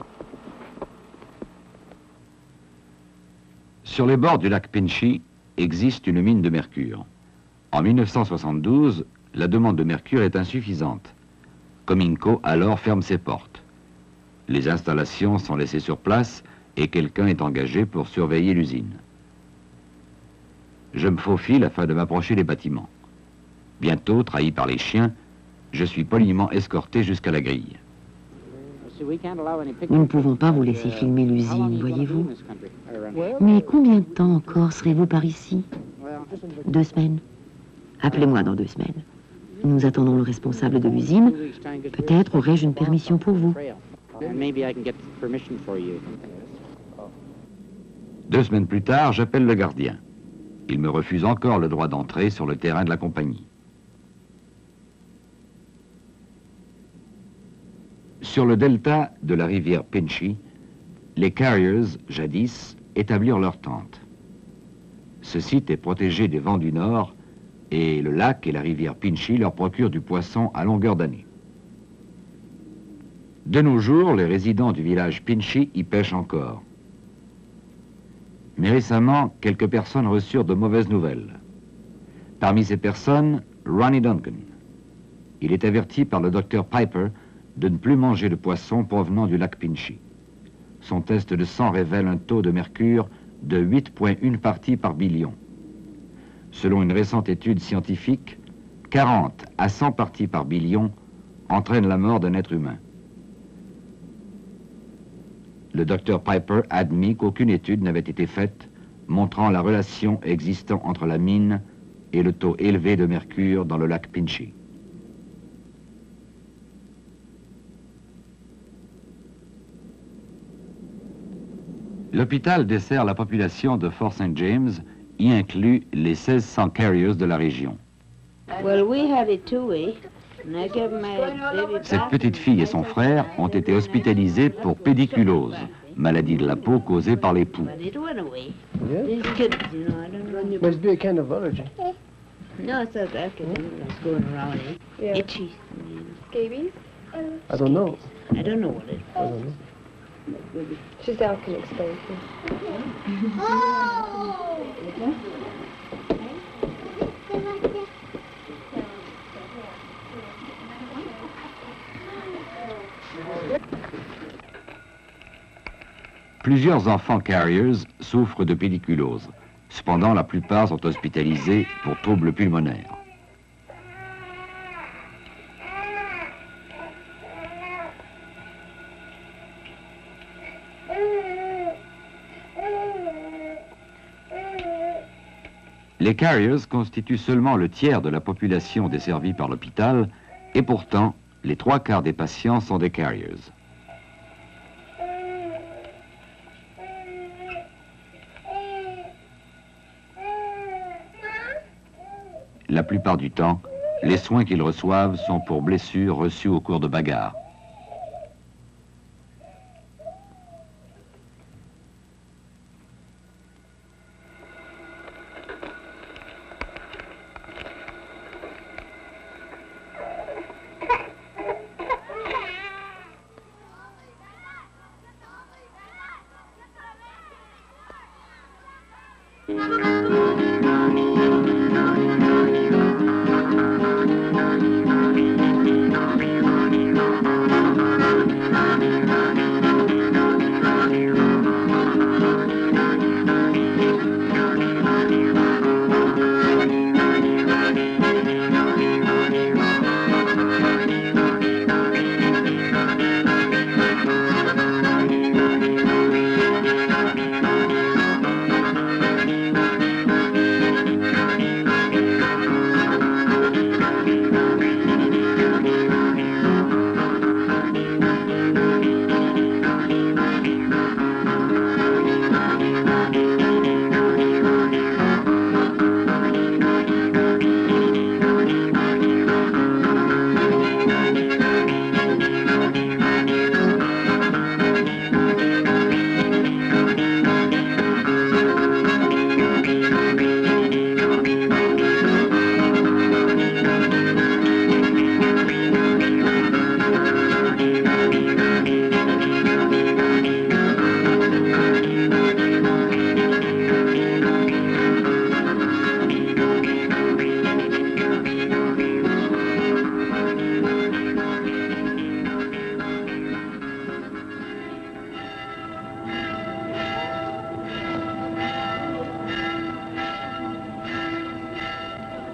Sur les bords du lac Pinchy existe une mine de mercure. En 1972, la demande de mercure est insuffisante. Cominco alors ferme ses portes. Les installations sont laissées sur place et quelqu'un est engagé pour surveiller l'usine. Je me faufile afin de m'approcher des bâtiments. Bientôt, trahi par les chiens, je suis poliment escorté jusqu'à la grille. Nous ne pouvons pas vous laisser filmer l'usine, voyez-vous. Mais combien de temps encore serez-vous par ici? 2 semaines. Appelez-moi dans 2 semaines. Nous attendons le responsable de l'usine. Peut-être aurai-je une permission pour vous. 2 semaines plus tard, j'appelle le gardien. Il me refuse encore le droit d'entrer sur le terrain de la compagnie. Sur le delta de la rivière Pinchy, les Carriers, jadis, établirent leur tente. Ce site est protégé des vents du nord et le lac et la rivière Pinchy leur procurent du poisson à longueur d'année. De nos jours, les résidents du village Pinchy y pêchent encore. Mais récemment, quelques personnes reçurent de mauvaises nouvelles. Parmi ces personnes, Ronnie Duncan. Il est averti par le docteur Piper de ne plus manger de poissons provenant du lac Pinchy. Son test de sang révèle un taux de mercure de 8,1 parties par billion. Selon une récente étude scientifique, 40 à 100 parties par billion entraînent la mort d'un être humain. Le docteur Piper admit qu'aucune étude n'avait été faite montrant la relation existant entre la mine et le taux élevé de mercure dans le lac Pinchy. L'hôpital dessert la population de Fort St. James, y inclut les 1600 carriers de la région. Cette petite fille et son frère ont été hospitalisés pour pédiculose, maladie de la peau causée par les poux. Must be a kind of allergy. No, it's a going around. Itchy. Scabies? I don't know. I don't know what it is. I don't know. Giselle can explain to you. Plusieurs enfants carriers souffrent de pédiculose. Cependant, la plupart sont hospitalisés pour troubles pulmonaires. Les carriers constituent seulement le tiers de la population desservie par l'hôpital et pourtant, les 3/4 des patients sont des carriers. La plupart du temps, les soins qu'ils reçoivent sont pour blessures reçues au cours de bagarres.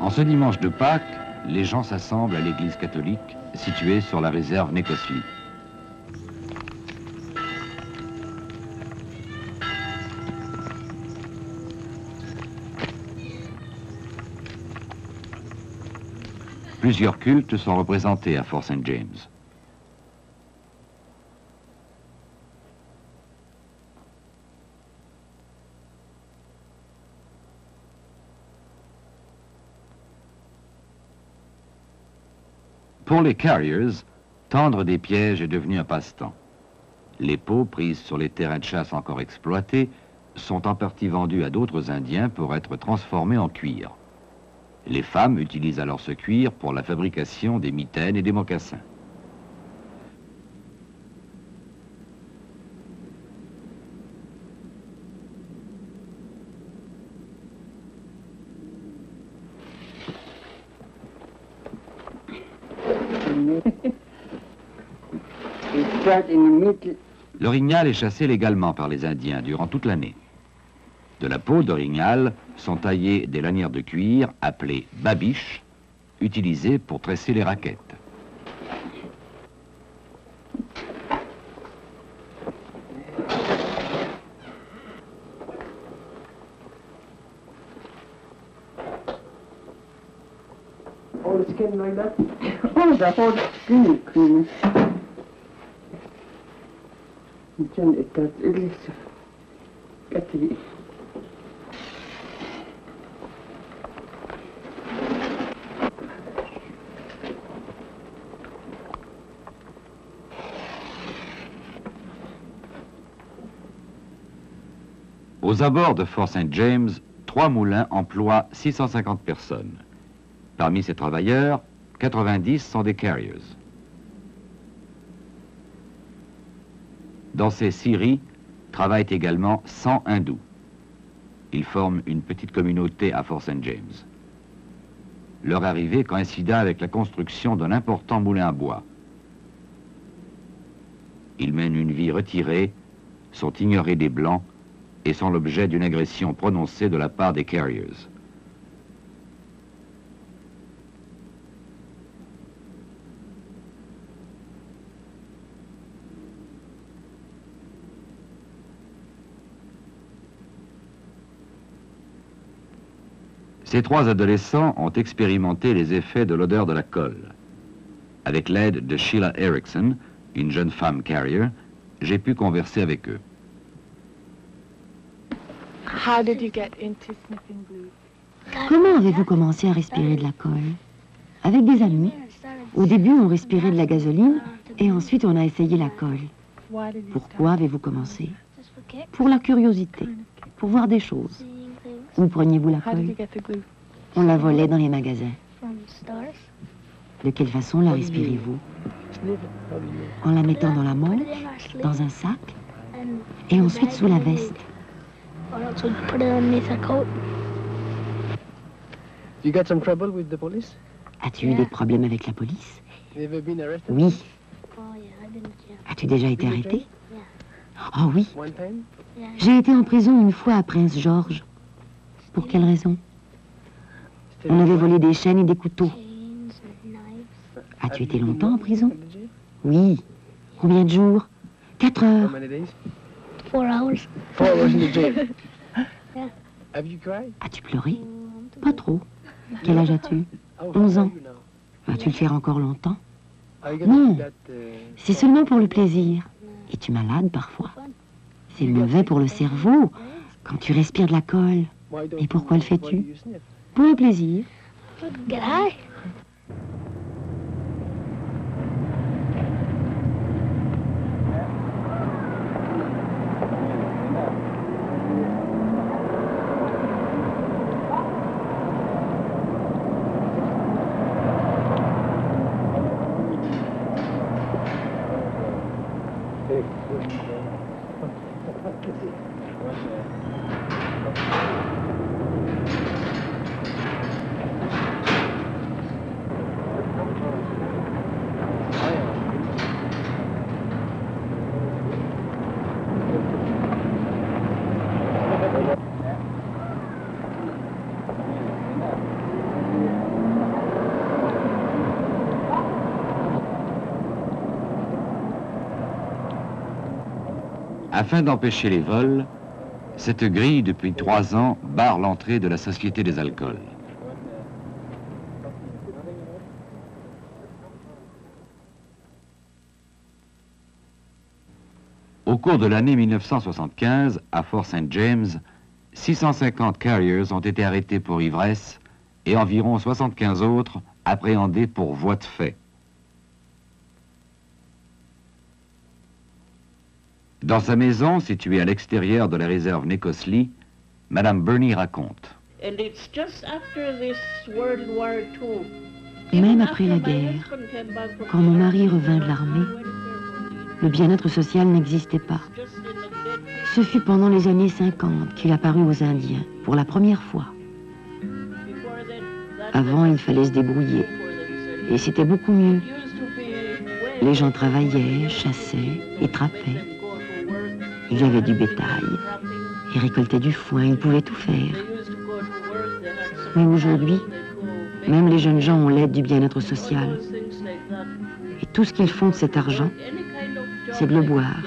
En ce dimanche de Pâques, les gens s'assemblent à l'église catholique située sur la réserve Nécosly. Plusieurs cultes sont représentés à Fort St. James. Pour les carriers, tendre des pièges est devenu un passe-temps. Les peaux prises sur les terrains de chasse encore exploités sont en partie vendues à d'autres Indiens pour être transformées en cuir. Les femmes utilisent alors ce cuir pour la fabrication des mitaines et des mocassins. L'orignal est chassé légalement par les Indiens durant toute l'année. De la peau d'orignal sont taillées des lanières de cuir appelées babiches, utilisées pour tresser les raquettes. All the skin like that? Oh, the whole skin is creamy. Then it does, it is getting. Aux abords de Fort St. James, 3 moulins emploient 650 personnes. Parmi ces travailleurs, 90 sont des carriers. Dans ces scieries travaillent également 100 hindous. Ils forment une petite communauté à Fort St. James. Leur arrivée coïncida avec la construction d'un important moulin à bois. Ils mènent une vie retirée, sont ignorés des Blancs et sont l'objet d'une agression prononcée de la part des Carriers. Ces trois adolescents ont expérimenté les effets de l'odeur de la colle. Avec l'aide de Sheila Erickson, une jeune femme carrier, j'ai pu converser avec eux. Comment avez-vous commencé à respirer de la colle? Avec des amis. Au début, on respirait de la gasoline et ensuite on a essayé la colle. Pourquoi avez-vous commencé? Pour la curiosité, pour voir des choses. Où preniez-vous la colle? On la volait dans les magasins. De quelle façon la respirez-vous? En la mettant dans la manche, dans un sac, et ensuite sous la veste. As-tu eu des problèmes avec la police? Oui. As-tu déjà été arrêté? Oh oui. J'ai été en prison une fois à Prince George. Pour quelle raison? On avait volé des chaînes et des couteaux. As-tu été longtemps en prison? Oui. Combien de jours? 4 heures. 4 hours. As-tu pleuré? Pas trop. Quel âge as-tu? 11 ans. Vas-tu le faire encore longtemps? Non. C'est seulement pour le plaisir. Es-tu malade parfois? C'est mauvais pour le cerveau quand tu respires de la colle. Et pourquoi le fais-tu? Pour le plaisir. Get high. Afin d'empêcher les vols, cette grille, depuis 3 ans, barre l'entrée de la Société des alcools. Au cours de l'année 1975, à Fort St. James, 650 carriers ont été arrêtés pour ivresse et environ 75 autres appréhendés pour voie de fait. Dans sa maison, située à l'extérieur de la réserve Necosly, Madame Burney raconte. Même après la guerre, quand mon mari revint de l'armée, le bien-être social n'existait pas. Ce fut pendant les années 50 qu'il apparut aux Indiens, pour la première fois. Avant, il fallait se débrouiller, et c'était beaucoup mieux. Les gens travaillaient, chassaient et trappaient. Il y avait du bétail, ils récoltaient du foin, ils pouvaient tout faire. Mais aujourd'hui, même les jeunes gens ont l'aide du bien-être social. Et tout ce qu'ils font de cet argent, c'est de le boire.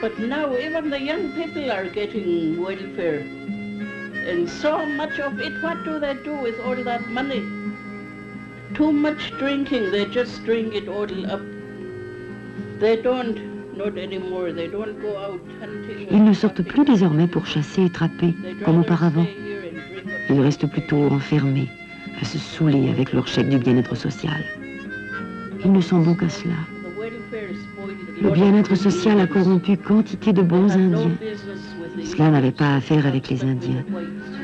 But now even the young people are getting welfare. And so much of it, what do they do with all that money? Too much drinking, they just drink it all up. They don't, not anymore, they don't go out hunting. Ils ne sortent plus désormais pour chasser et trapper, comme auparavant. Ils restent plutôt enfermés, à se saouler avec leur chèque du bien-être social. Ils ne sont bons qu'à cela. Le bien-être social a corrompu quantité de bons Indiens. Cela n'avait pas à faire avec les Indiens.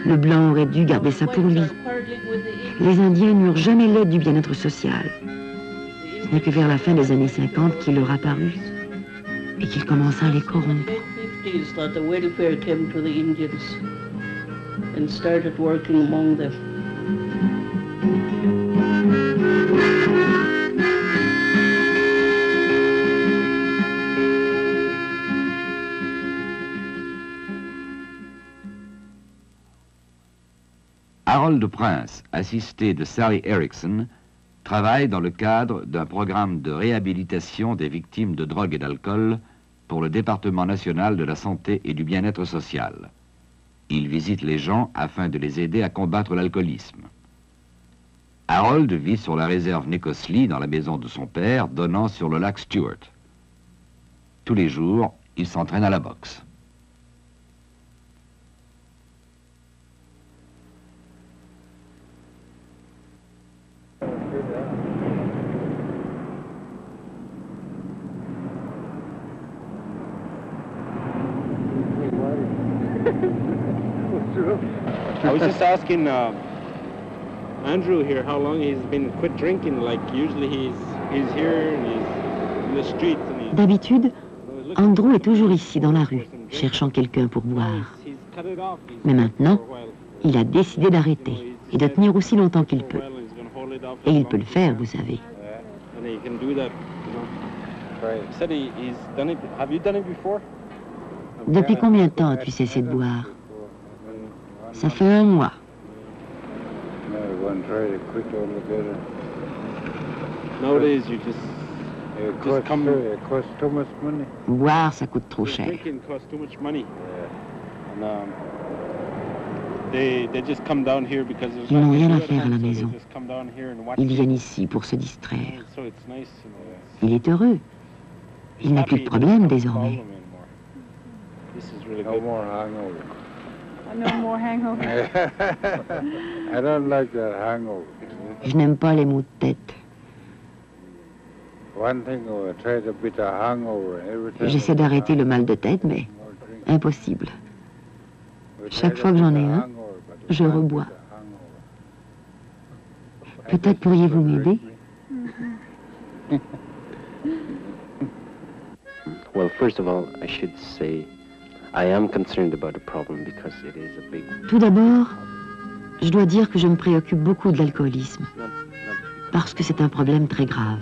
Le blanc aurait dû garder ça pour lui. Les Indiens n'eurent jamais l'aide du bien-être social. Ce n'est que vers la fin des années 50 qu'il leur apparut et qu'il commença à les corrompre. Harold Prince, assisté de Sally Erickson, travaille dans le cadre d'un programme de réhabilitation des victimes de drogue et d'alcool pour le département national de la santé et du bien-être social. Il visite les gens afin de les aider à combattre l'alcoolisme. Harold vit sur la réserve Nicosly dans la maison de son père, donnant sur le lac Stewart. Tous les jours, il s'entraîne à la boxe. I was just asking Andrew here how long he's been quit drinking. Like usually he's here and he's in the streets. D'habitude, Andrew est toujours ici dans la rue, cherchant quelqu'un pour boire. Mais maintenant, il a décidé d'arrêter et de tenir aussi longtemps qu'il peut. Et il peut le faire, vous savez. Depuis combien de temps as-tu cessé de boire? Ça fait 1 mois. Boire, ça coûte trop cher. Ils n'ont rien à faire à la maison. Ils viennent ici pour se distraire. Il est heureux. Il n'a plus de problème désormais. No more hangover. I don't like that hangover. Je n'aime pas les maux de tête. J'essaie d'arrêter le mal de tête, mais impossible. Chaque fois que j'en ai un, je rebois. Peut-être pourriez-vous m'aider? Well, first of all, I should say I am concerned about the problem because it is a big... Tout d'abord, je dois dire que je me préoccupe beaucoup de l'alcoolisme, parce que c'est un problème très grave.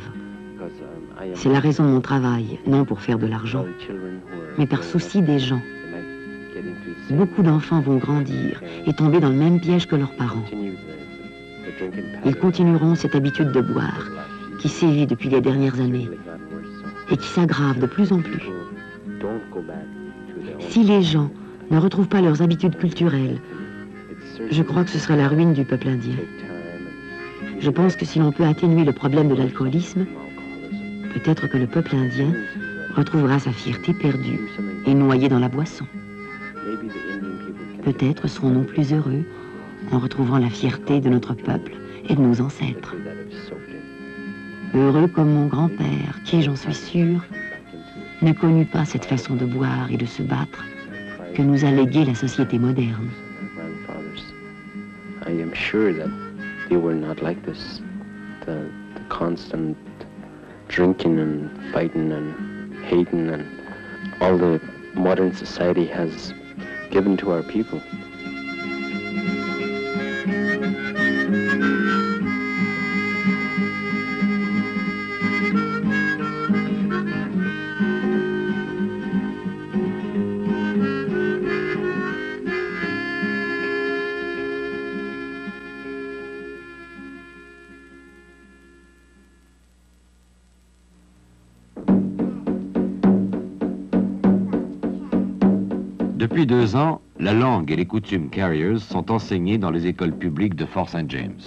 C'est la raison de mon travail, non pour faire de l'argent, mais par souci des gens. Beaucoup d'enfants vont grandir et tomber dans le même piège que leurs parents. Ils continueront cette habitude de boire, qui sévit depuis les dernières années, et qui s'aggrave de plus en plus. Si les gens ne retrouvent pas leurs habitudes culturelles, je crois que ce sera la ruine du peuple indien. Je pense que si l'on peut atténuer le problème de l'alcoolisme, peut-être que le peuple indien retrouvera sa fierté perdue et noyée dans la boisson. Peut-être serons-nous plus heureux en retrouvant la fierté de notre peuple et de nos ancêtres. Heureux comme mon grand-père, qui, j'en suis sûre, ne connut pas cette façon de boire et de se battre que nous a légué la société moderne. I am sure that they were not like this. The constant drinking and fighting and hating and all the modern society has given to our people. Depuis 2 ans, la langue et les coutumes carriers sont enseignées dans les écoles publiques de Fort St. James.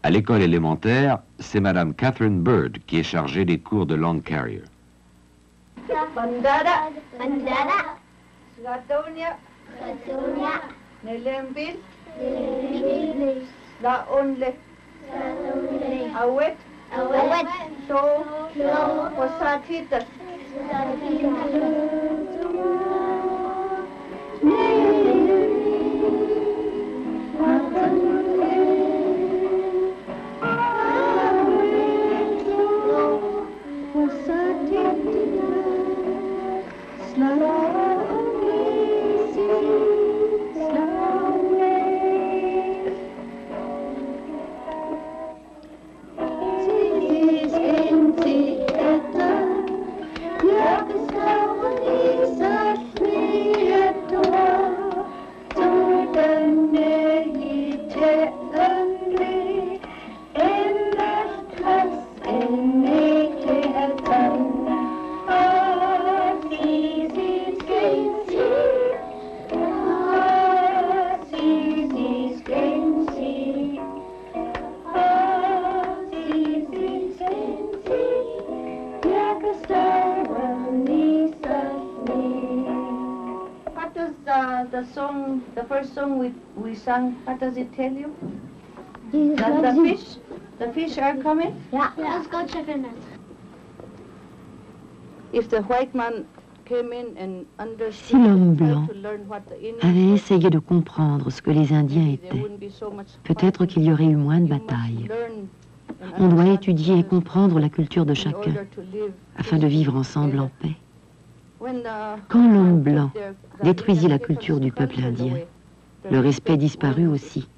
À l'école élémentaire, c'est Madame Catherine Bird qui est chargée des cours de langue carrier. Gatonia. Nelembis. La onle. Awet. So. Wasatita. The first song we sang, what does it tell you? That the fish are coming? Yeah. Let's go check it out. If the white man came in and Si l'homme blanc understood to learn what the Indians avait were, essayé de comprendre ce que les Indiens there étaient, wouldn't be so much peut-être qu'il y aurait eu moins de batailles. On doit étudier et comprendre la culture de chacun afin de vivre ensemble en paix. Quand l'homme blanc détruisit la culture du peuple indien, le respect disparut aussi,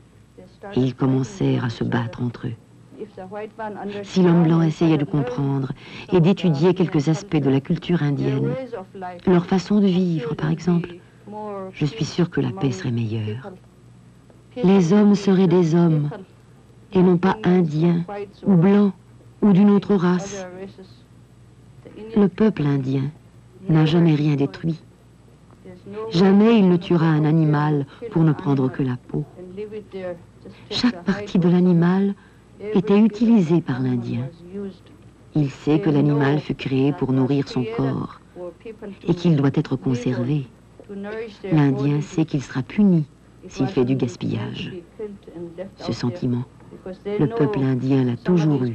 et ils commencèrent à se battre entre eux. Si l'homme blanc essayait de comprendre et d'étudier quelques aspects de la culture indienne, leur façon de vivre par exemple, je suis sûre que la paix serait meilleure. Les hommes seraient des hommes, et non pas indiens, ou blancs, ou d'une autre race. Le peuple indien n'a jamais rien détruit. Jamais il ne tuera un animal pour ne prendre que la peau. Chaque partie de l'animal était utilisée par l'Indien. Il sait que l'animal fut créé pour nourrir son corps et qu'il doit être conservé. L'Indien sait qu'il sera puni s'il fait du gaspillage. Ce sentiment, le peuple indien l'a toujours eu.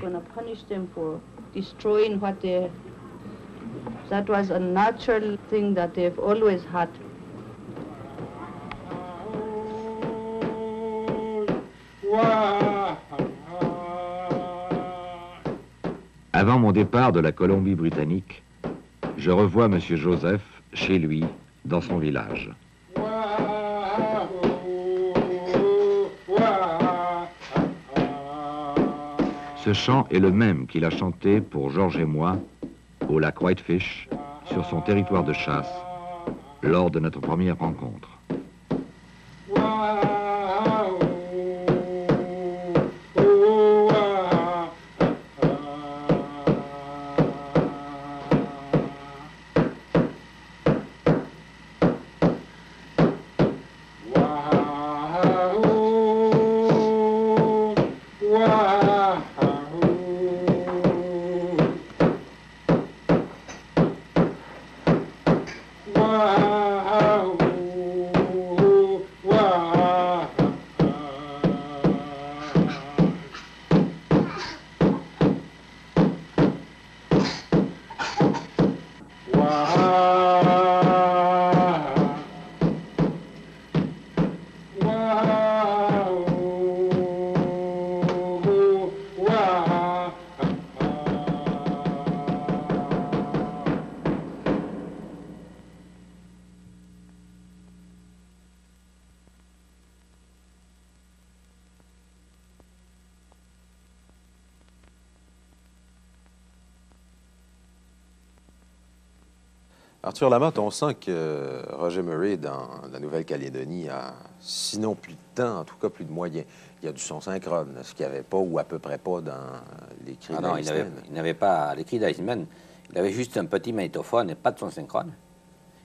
That was a natural thing that they've always had. Avant mon départ de la Colombie-Britannique, je revois M. Joseph chez lui, dans son village. Ce chant est le même qu'il a chanté pour Georges et moi au lac Whitefish, sur son territoire de chasse, lors de notre première rencontre. Arthur Lamotte, on sent que Roger Murray, dans la Nouvelle-Calédonie, a, sinon plus de temps, en tout cas plus de moyens. Il y a du son synchrone, ce qu'il n'y avait pas ou à peu près pas dans l'écrit d'Eisman. Non, il n'avait pas l'écrit d'Eisman. Il avait juste un petit magnétophone et pas de son synchrone.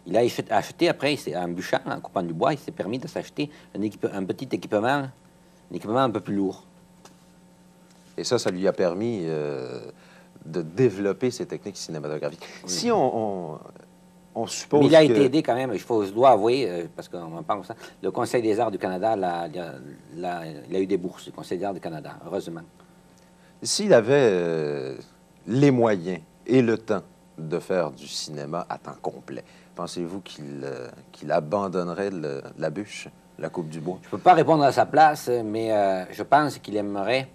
Il a acheté après, en bûchant, en coupant du bois, il s'est permis de s'acheter un petit équipement, un peu plus lourd. Et ça lui a permis de développer ses techniques cinématographiques. Oui. Si on on suppose mais il a que... été aidé quand même, je dois avouer, parce qu'on en parle comme ça, le Conseil des arts du Canada, il a eu des bourses, le Conseil des arts du Canada, heureusement. S'il avait les moyens et le temps de faire du cinéma à temps complet, pensez-vous qu'il abandonnerait la bûche, la coupe du bois? Je ne peux pas répondre à sa place, mais je pense qu'il aimerait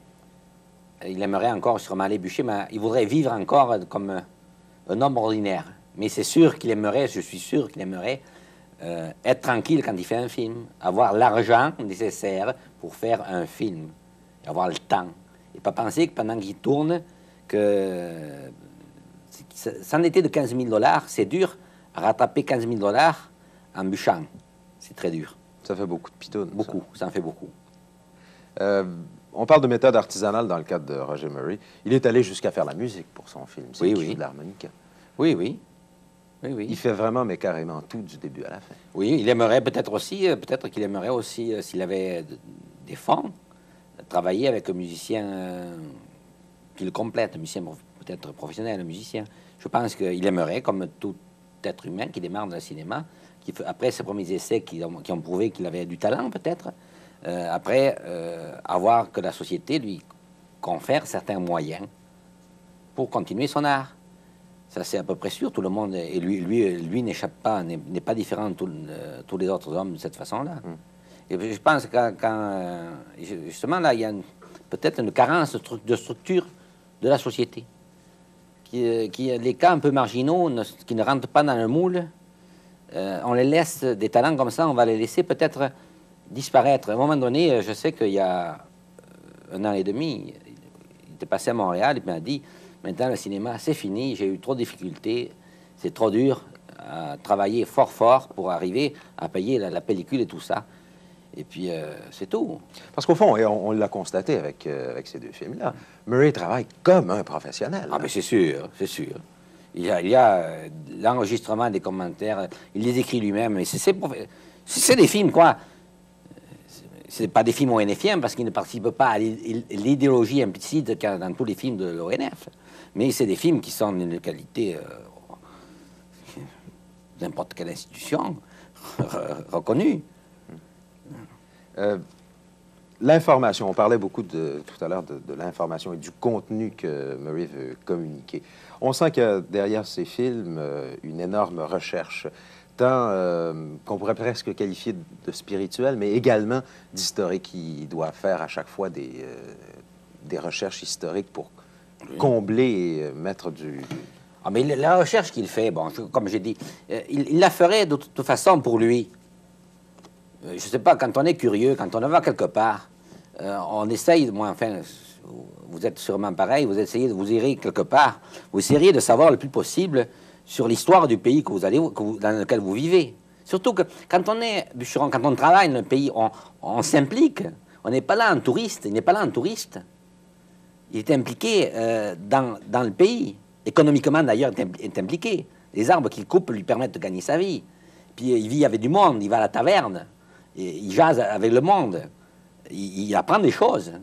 encore sûrement aller bûcher, mais il voudrait vivre encore comme un homme ordinaire. Mais c'est sûr qu'il aimerait, je suis sûr qu'il aimerait être tranquille quand il fait un film, avoir l'argent nécessaire pour faire un film, avoir le temps. Et pas penser que pendant qu'il tourne, c'en était de 15 000 $, c'est dur à rattraper 15 000 $ en bûchant. C'est très dur. Ça fait beaucoup de pitounes. Beaucoup, ça en fait beaucoup. On parle de méthode artisanale dans le cadre de Roger Murray. Il est allé jusqu'à faire la musique pour son film. C'est Oui, qui oui. joue de l'harmonica. Oui, oui. Oui, oui. Il fait vraiment, mais carrément tout du début à la fin. Oui, il aimerait peut-être qu'il aimerait aussi, s'il avait des fonds, travailler avec un musicien qui le complète, un musicien peut-être professionnel, un musicien. Je pense qu'il aimerait, comme tout être humain qui démarre dans le cinéma, après ses premiers essais qui ont prouvé qu'il avait du talent peut-être, avoir que la société lui confère certains moyens pour continuer son art. Ça, c'est à peu près sûr, tout le monde, et lui n'échappe pas, n'est pas différent de tous les autres hommes de cette façon-là. Et je pense que justement, là, il y a peut-être une carence de structure de la société. Les cas un peu marginaux, qui ne rentrent pas dans le moule, on les laisse, des talents comme ça, on va les laisser peut-être disparaître. À un moment donné, je sais qu'il y a 1 an et demi, il était passé à Montréal, il m'a dit, maintenant le cinéma, c'est fini, j'ai eu trop de difficultés, c'est trop dur à travailler fort pour arriver à payer la pellicule et tout ça. Et puis, c'est tout. Parce qu'au fond, et on l'a constaté avec ces deux films-là, Murray travaille comme un professionnel. Ah, mais c'est sûr, c'est sûr. Il y a l'enregistrement des commentaires, il les écrit lui-même. C'est des films, quoi. C'est pas des films ONFiens parce qu'il ne participe pas à l'idéologie implicite qu'il y a dans tous les films de l'ONF. Mais c'est des films qui sont d'une qualité n'importe quelle institution reconnue. L'information, on parlait beaucoup tout à l'heure de l'information et du contenu que Murray veut communiquer. On sent qu'il y a derrière ces films une énorme recherche, tant qu'on pourrait presque qualifier de spirituel, mais également d'historique. Il doit faire à chaque fois des recherches historiques pour combler et mettre du... Ah, mais la recherche qu'il fait, bon, comme j'ai dit, il la ferait de toute façon pour lui. Je ne sais pas, quand on est curieux, quand on va quelque part, on essaye, moi, enfin, vous êtes sûrement pareil, vous irez quelque part, vous essayeriez de savoir le plus possible sur l'histoire du pays dans lequel vous vivez. Surtout que quand on est bûcheron, quand on travaille dans le pays, on s'implique. On n'est pas là en touriste, il n'est pas là en touriste. Il est impliqué dans le pays. Économiquement, d'ailleurs, il est impliqué. Les arbres qu'il coupe lui permettent de gagner sa vie. Puis il vit avec du monde, il va à la taverne, il jase avec le monde, il apprend des choses.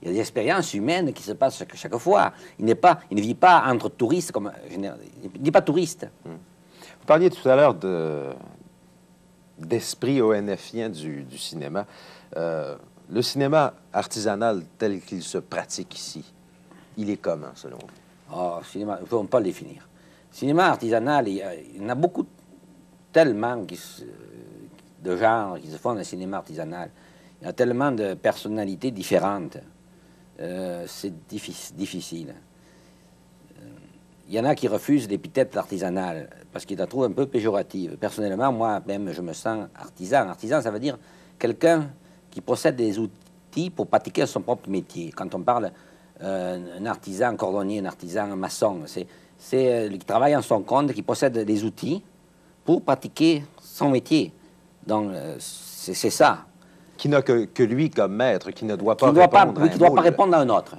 Il y a des expériences humaines qui se passent chaque fois. Il ne vit pas entre touristes, il n'est pas touriste. Vous parliez tout à l'heure d'esprit ONFien du cinéma. Le cinéma artisanal tel qu'il se pratique ici, il est comment, selon vous? Oh, cinéma, il ne faut pas le définir. Cinéma artisanal, il y en a beaucoup, tellement de genres qui se font dans le cinéma artisanal. Il y a tellement de personnalités différentes. C'est difficile. Il y en a qui refusent l'épithète artisanale parce qu'ils la trouvent un peu péjorative. Personnellement, moi-même, je me sens artisan. Artisan, ça veut dire quelqu'un qui possède des outils pour pratiquer son propre métier. Quand on parle un artisan cordonnier, un artisan maçon, c'est qui travaille en son compte, qui possède des outils pour pratiquer son métier. Donc, c'est ça. Qui n'a que lui comme maître, qui ne doit pas répondre à un autre.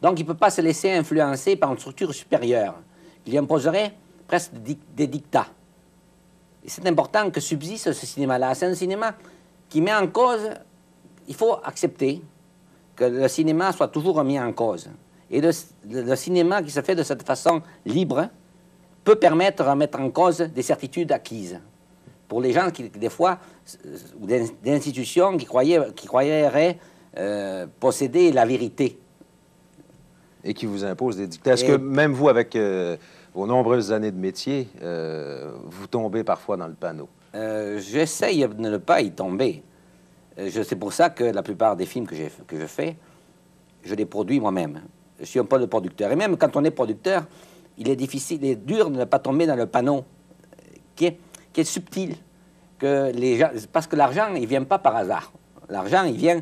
Donc, il ne peut pas se laisser influencer par une structure supérieure qui lui imposerait presque des dictats. Et c'est important que subsiste ce cinéma-là. C'est un cinéma qui met en cause... Il faut accepter que le cinéma soit toujours remis en cause. Et le cinéma qui se fait de cette façon libre peut permettre de mettre en cause des certitudes acquises. Pour les gens qui, des fois, ou des institutions qui croyeraient posséder la vérité. Et qui vous imposent des dictats. Est-ce que même vous, avec vos nombreuses années de métier, vous tombez parfois dans le panneau? J'essaye de ne pas y tomber. C'est pour ça que la plupart des films que je fais, je les produis moi-même. Je suis un peu le producteur. Et même quand on est producteur, il est difficile, il est dur de ne pas tomber dans le panneau qui est subtil. Que les gens, parce que l'argent, il ne vient pas par hasard. L'argent, il vient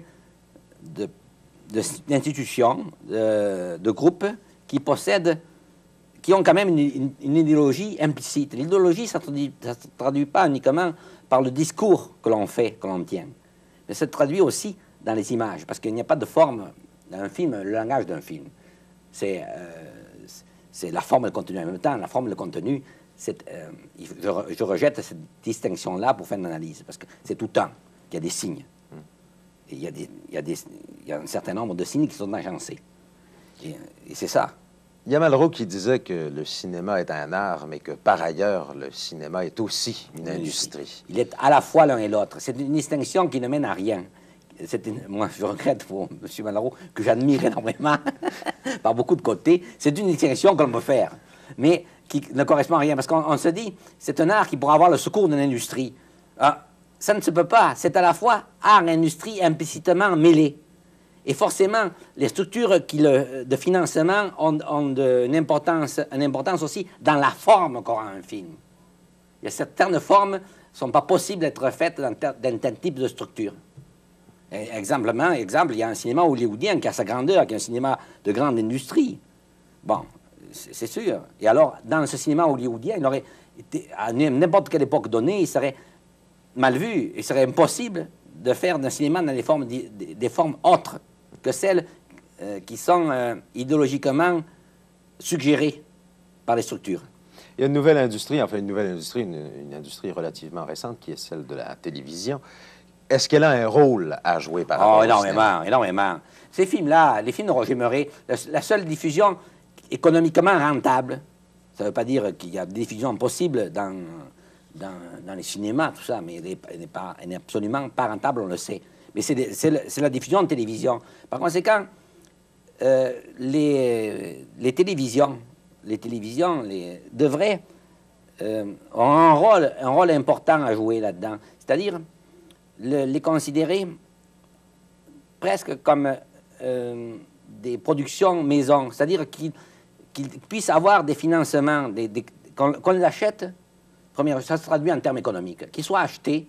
d'institutions, de groupes qui possèdent, qui ont quand même une idéologie implicite. L'idéologie, ça ne se traduit pas uniquement par le discours que l'on fait, que l'on tient, mais ça se traduit aussi dans les images, parce qu'il n'y a pas de forme dans un film, le langage d'un film. C'est la forme et le contenu en même temps. La forme et le contenu, je rejette cette distinction-là pour faire une analyse, parce que c'est tout le temps qu'il y a des signes. Et il y a un certain nombre de signes qui sont agencés. Et c'est ça. Il y a Malraux qui disait que le cinéma est un art, mais que par ailleurs, le cinéma est aussi une industrie. Il est à la fois l'un et l'autre. C'est une distinction qui ne mène à rien. Moi, je regrette pour M. Malraux, que j'admire énormément, par beaucoup de côtés. C'est une distinction qu'on peut faire, mais qui ne correspond à rien. Parce qu'on se dit, c'est un art qui pourra avoir le secours d'une industrie. Ça ne se peut pas. C'est à la fois art et industrie implicitement mêlés. Et forcément, les structures de financement ont une importance aussi dans la forme qu'aura un film. Il y a certaines formes ne sont pas possibles d'être faites dans tel type de structure. Exemple, il y a un cinéma hollywoodien qui a sa grandeur, qui est un cinéma de grande industrie. Bon, c'est sûr. Et alors, dans ce cinéma hollywoodien, il aurait été, à n'importe quelle époque donnée, il serait mal vu. Il serait impossible de faire d'un cinéma dans des formes autres que celles qui sont idéologiquement suggérées par les structures. Il y a une nouvelle industrie, enfin une industrie relativement récente, qui est celle de la télévision. Est-ce qu'elle a un rôle à jouer par rapport au cinéma? Énormément. Ces films-là, les films de Roger Murray, la seule diffusion économiquement rentable, ça ne veut pas dire qu'il y a des diffusions possibles dans les cinémas, tout ça, mais elle n'est absolument pas rentable, on le sait. Mais c'est la diffusion de télévision. Par conséquent, les télévisions devraient ont un rôle important à jouer là-dedans. C'est-à-dire les considérer presque comme des productions maison. C'est-à-dire qu'ils puissent avoir des financements, qu'on les achète, premièrement, ça se traduit en termes économiques, qu'ils soient achetés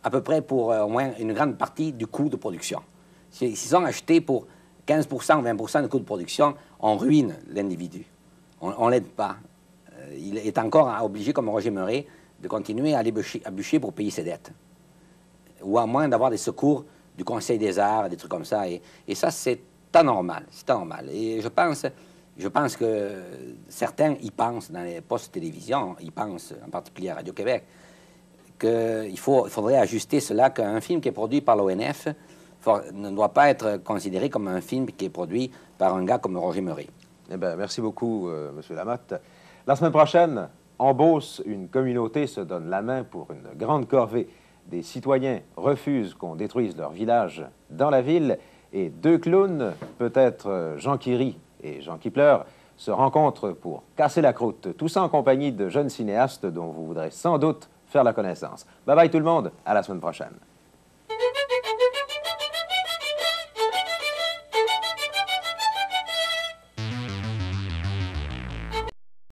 à peu près pour au moins une grande partie du coût de production. S'ils sont achetés pour 15% ou 20% du coût de production, on ruine l'individu. On ne l'aide pas. Il est encore obligé, comme Roger Murray, de continuer à aller bûcher pour payer ses dettes. Ou à moins d'avoir des secours du Conseil des arts, des trucs comme ça. Et ça, c'est anormal. C'est anormal. Et je pense que certains y pensent dans les postes télévision, ils pensent en particulier à Radio-Québec, qu'il faudrait ajuster cela, qu'un film qui est produit par l'ONF ne doit pas être considéré comme un film qui est produit par un gars comme Roger Murray. Eh bien, merci beaucoup, M. Lamotte. La semaine prochaine, en Beauce, une communauté se donne la main pour une grande corvée. Des citoyens refusent qu'on détruise leur village dans la ville et deux clowns, peut-être Jean qui rit et Jean qui pleure, se rencontrent pour casser la croûte, tout ça en compagnie de jeunes cinéastes dont vous voudrez sans doute faire la connaissance. Bye bye tout le monde, à la semaine prochaine.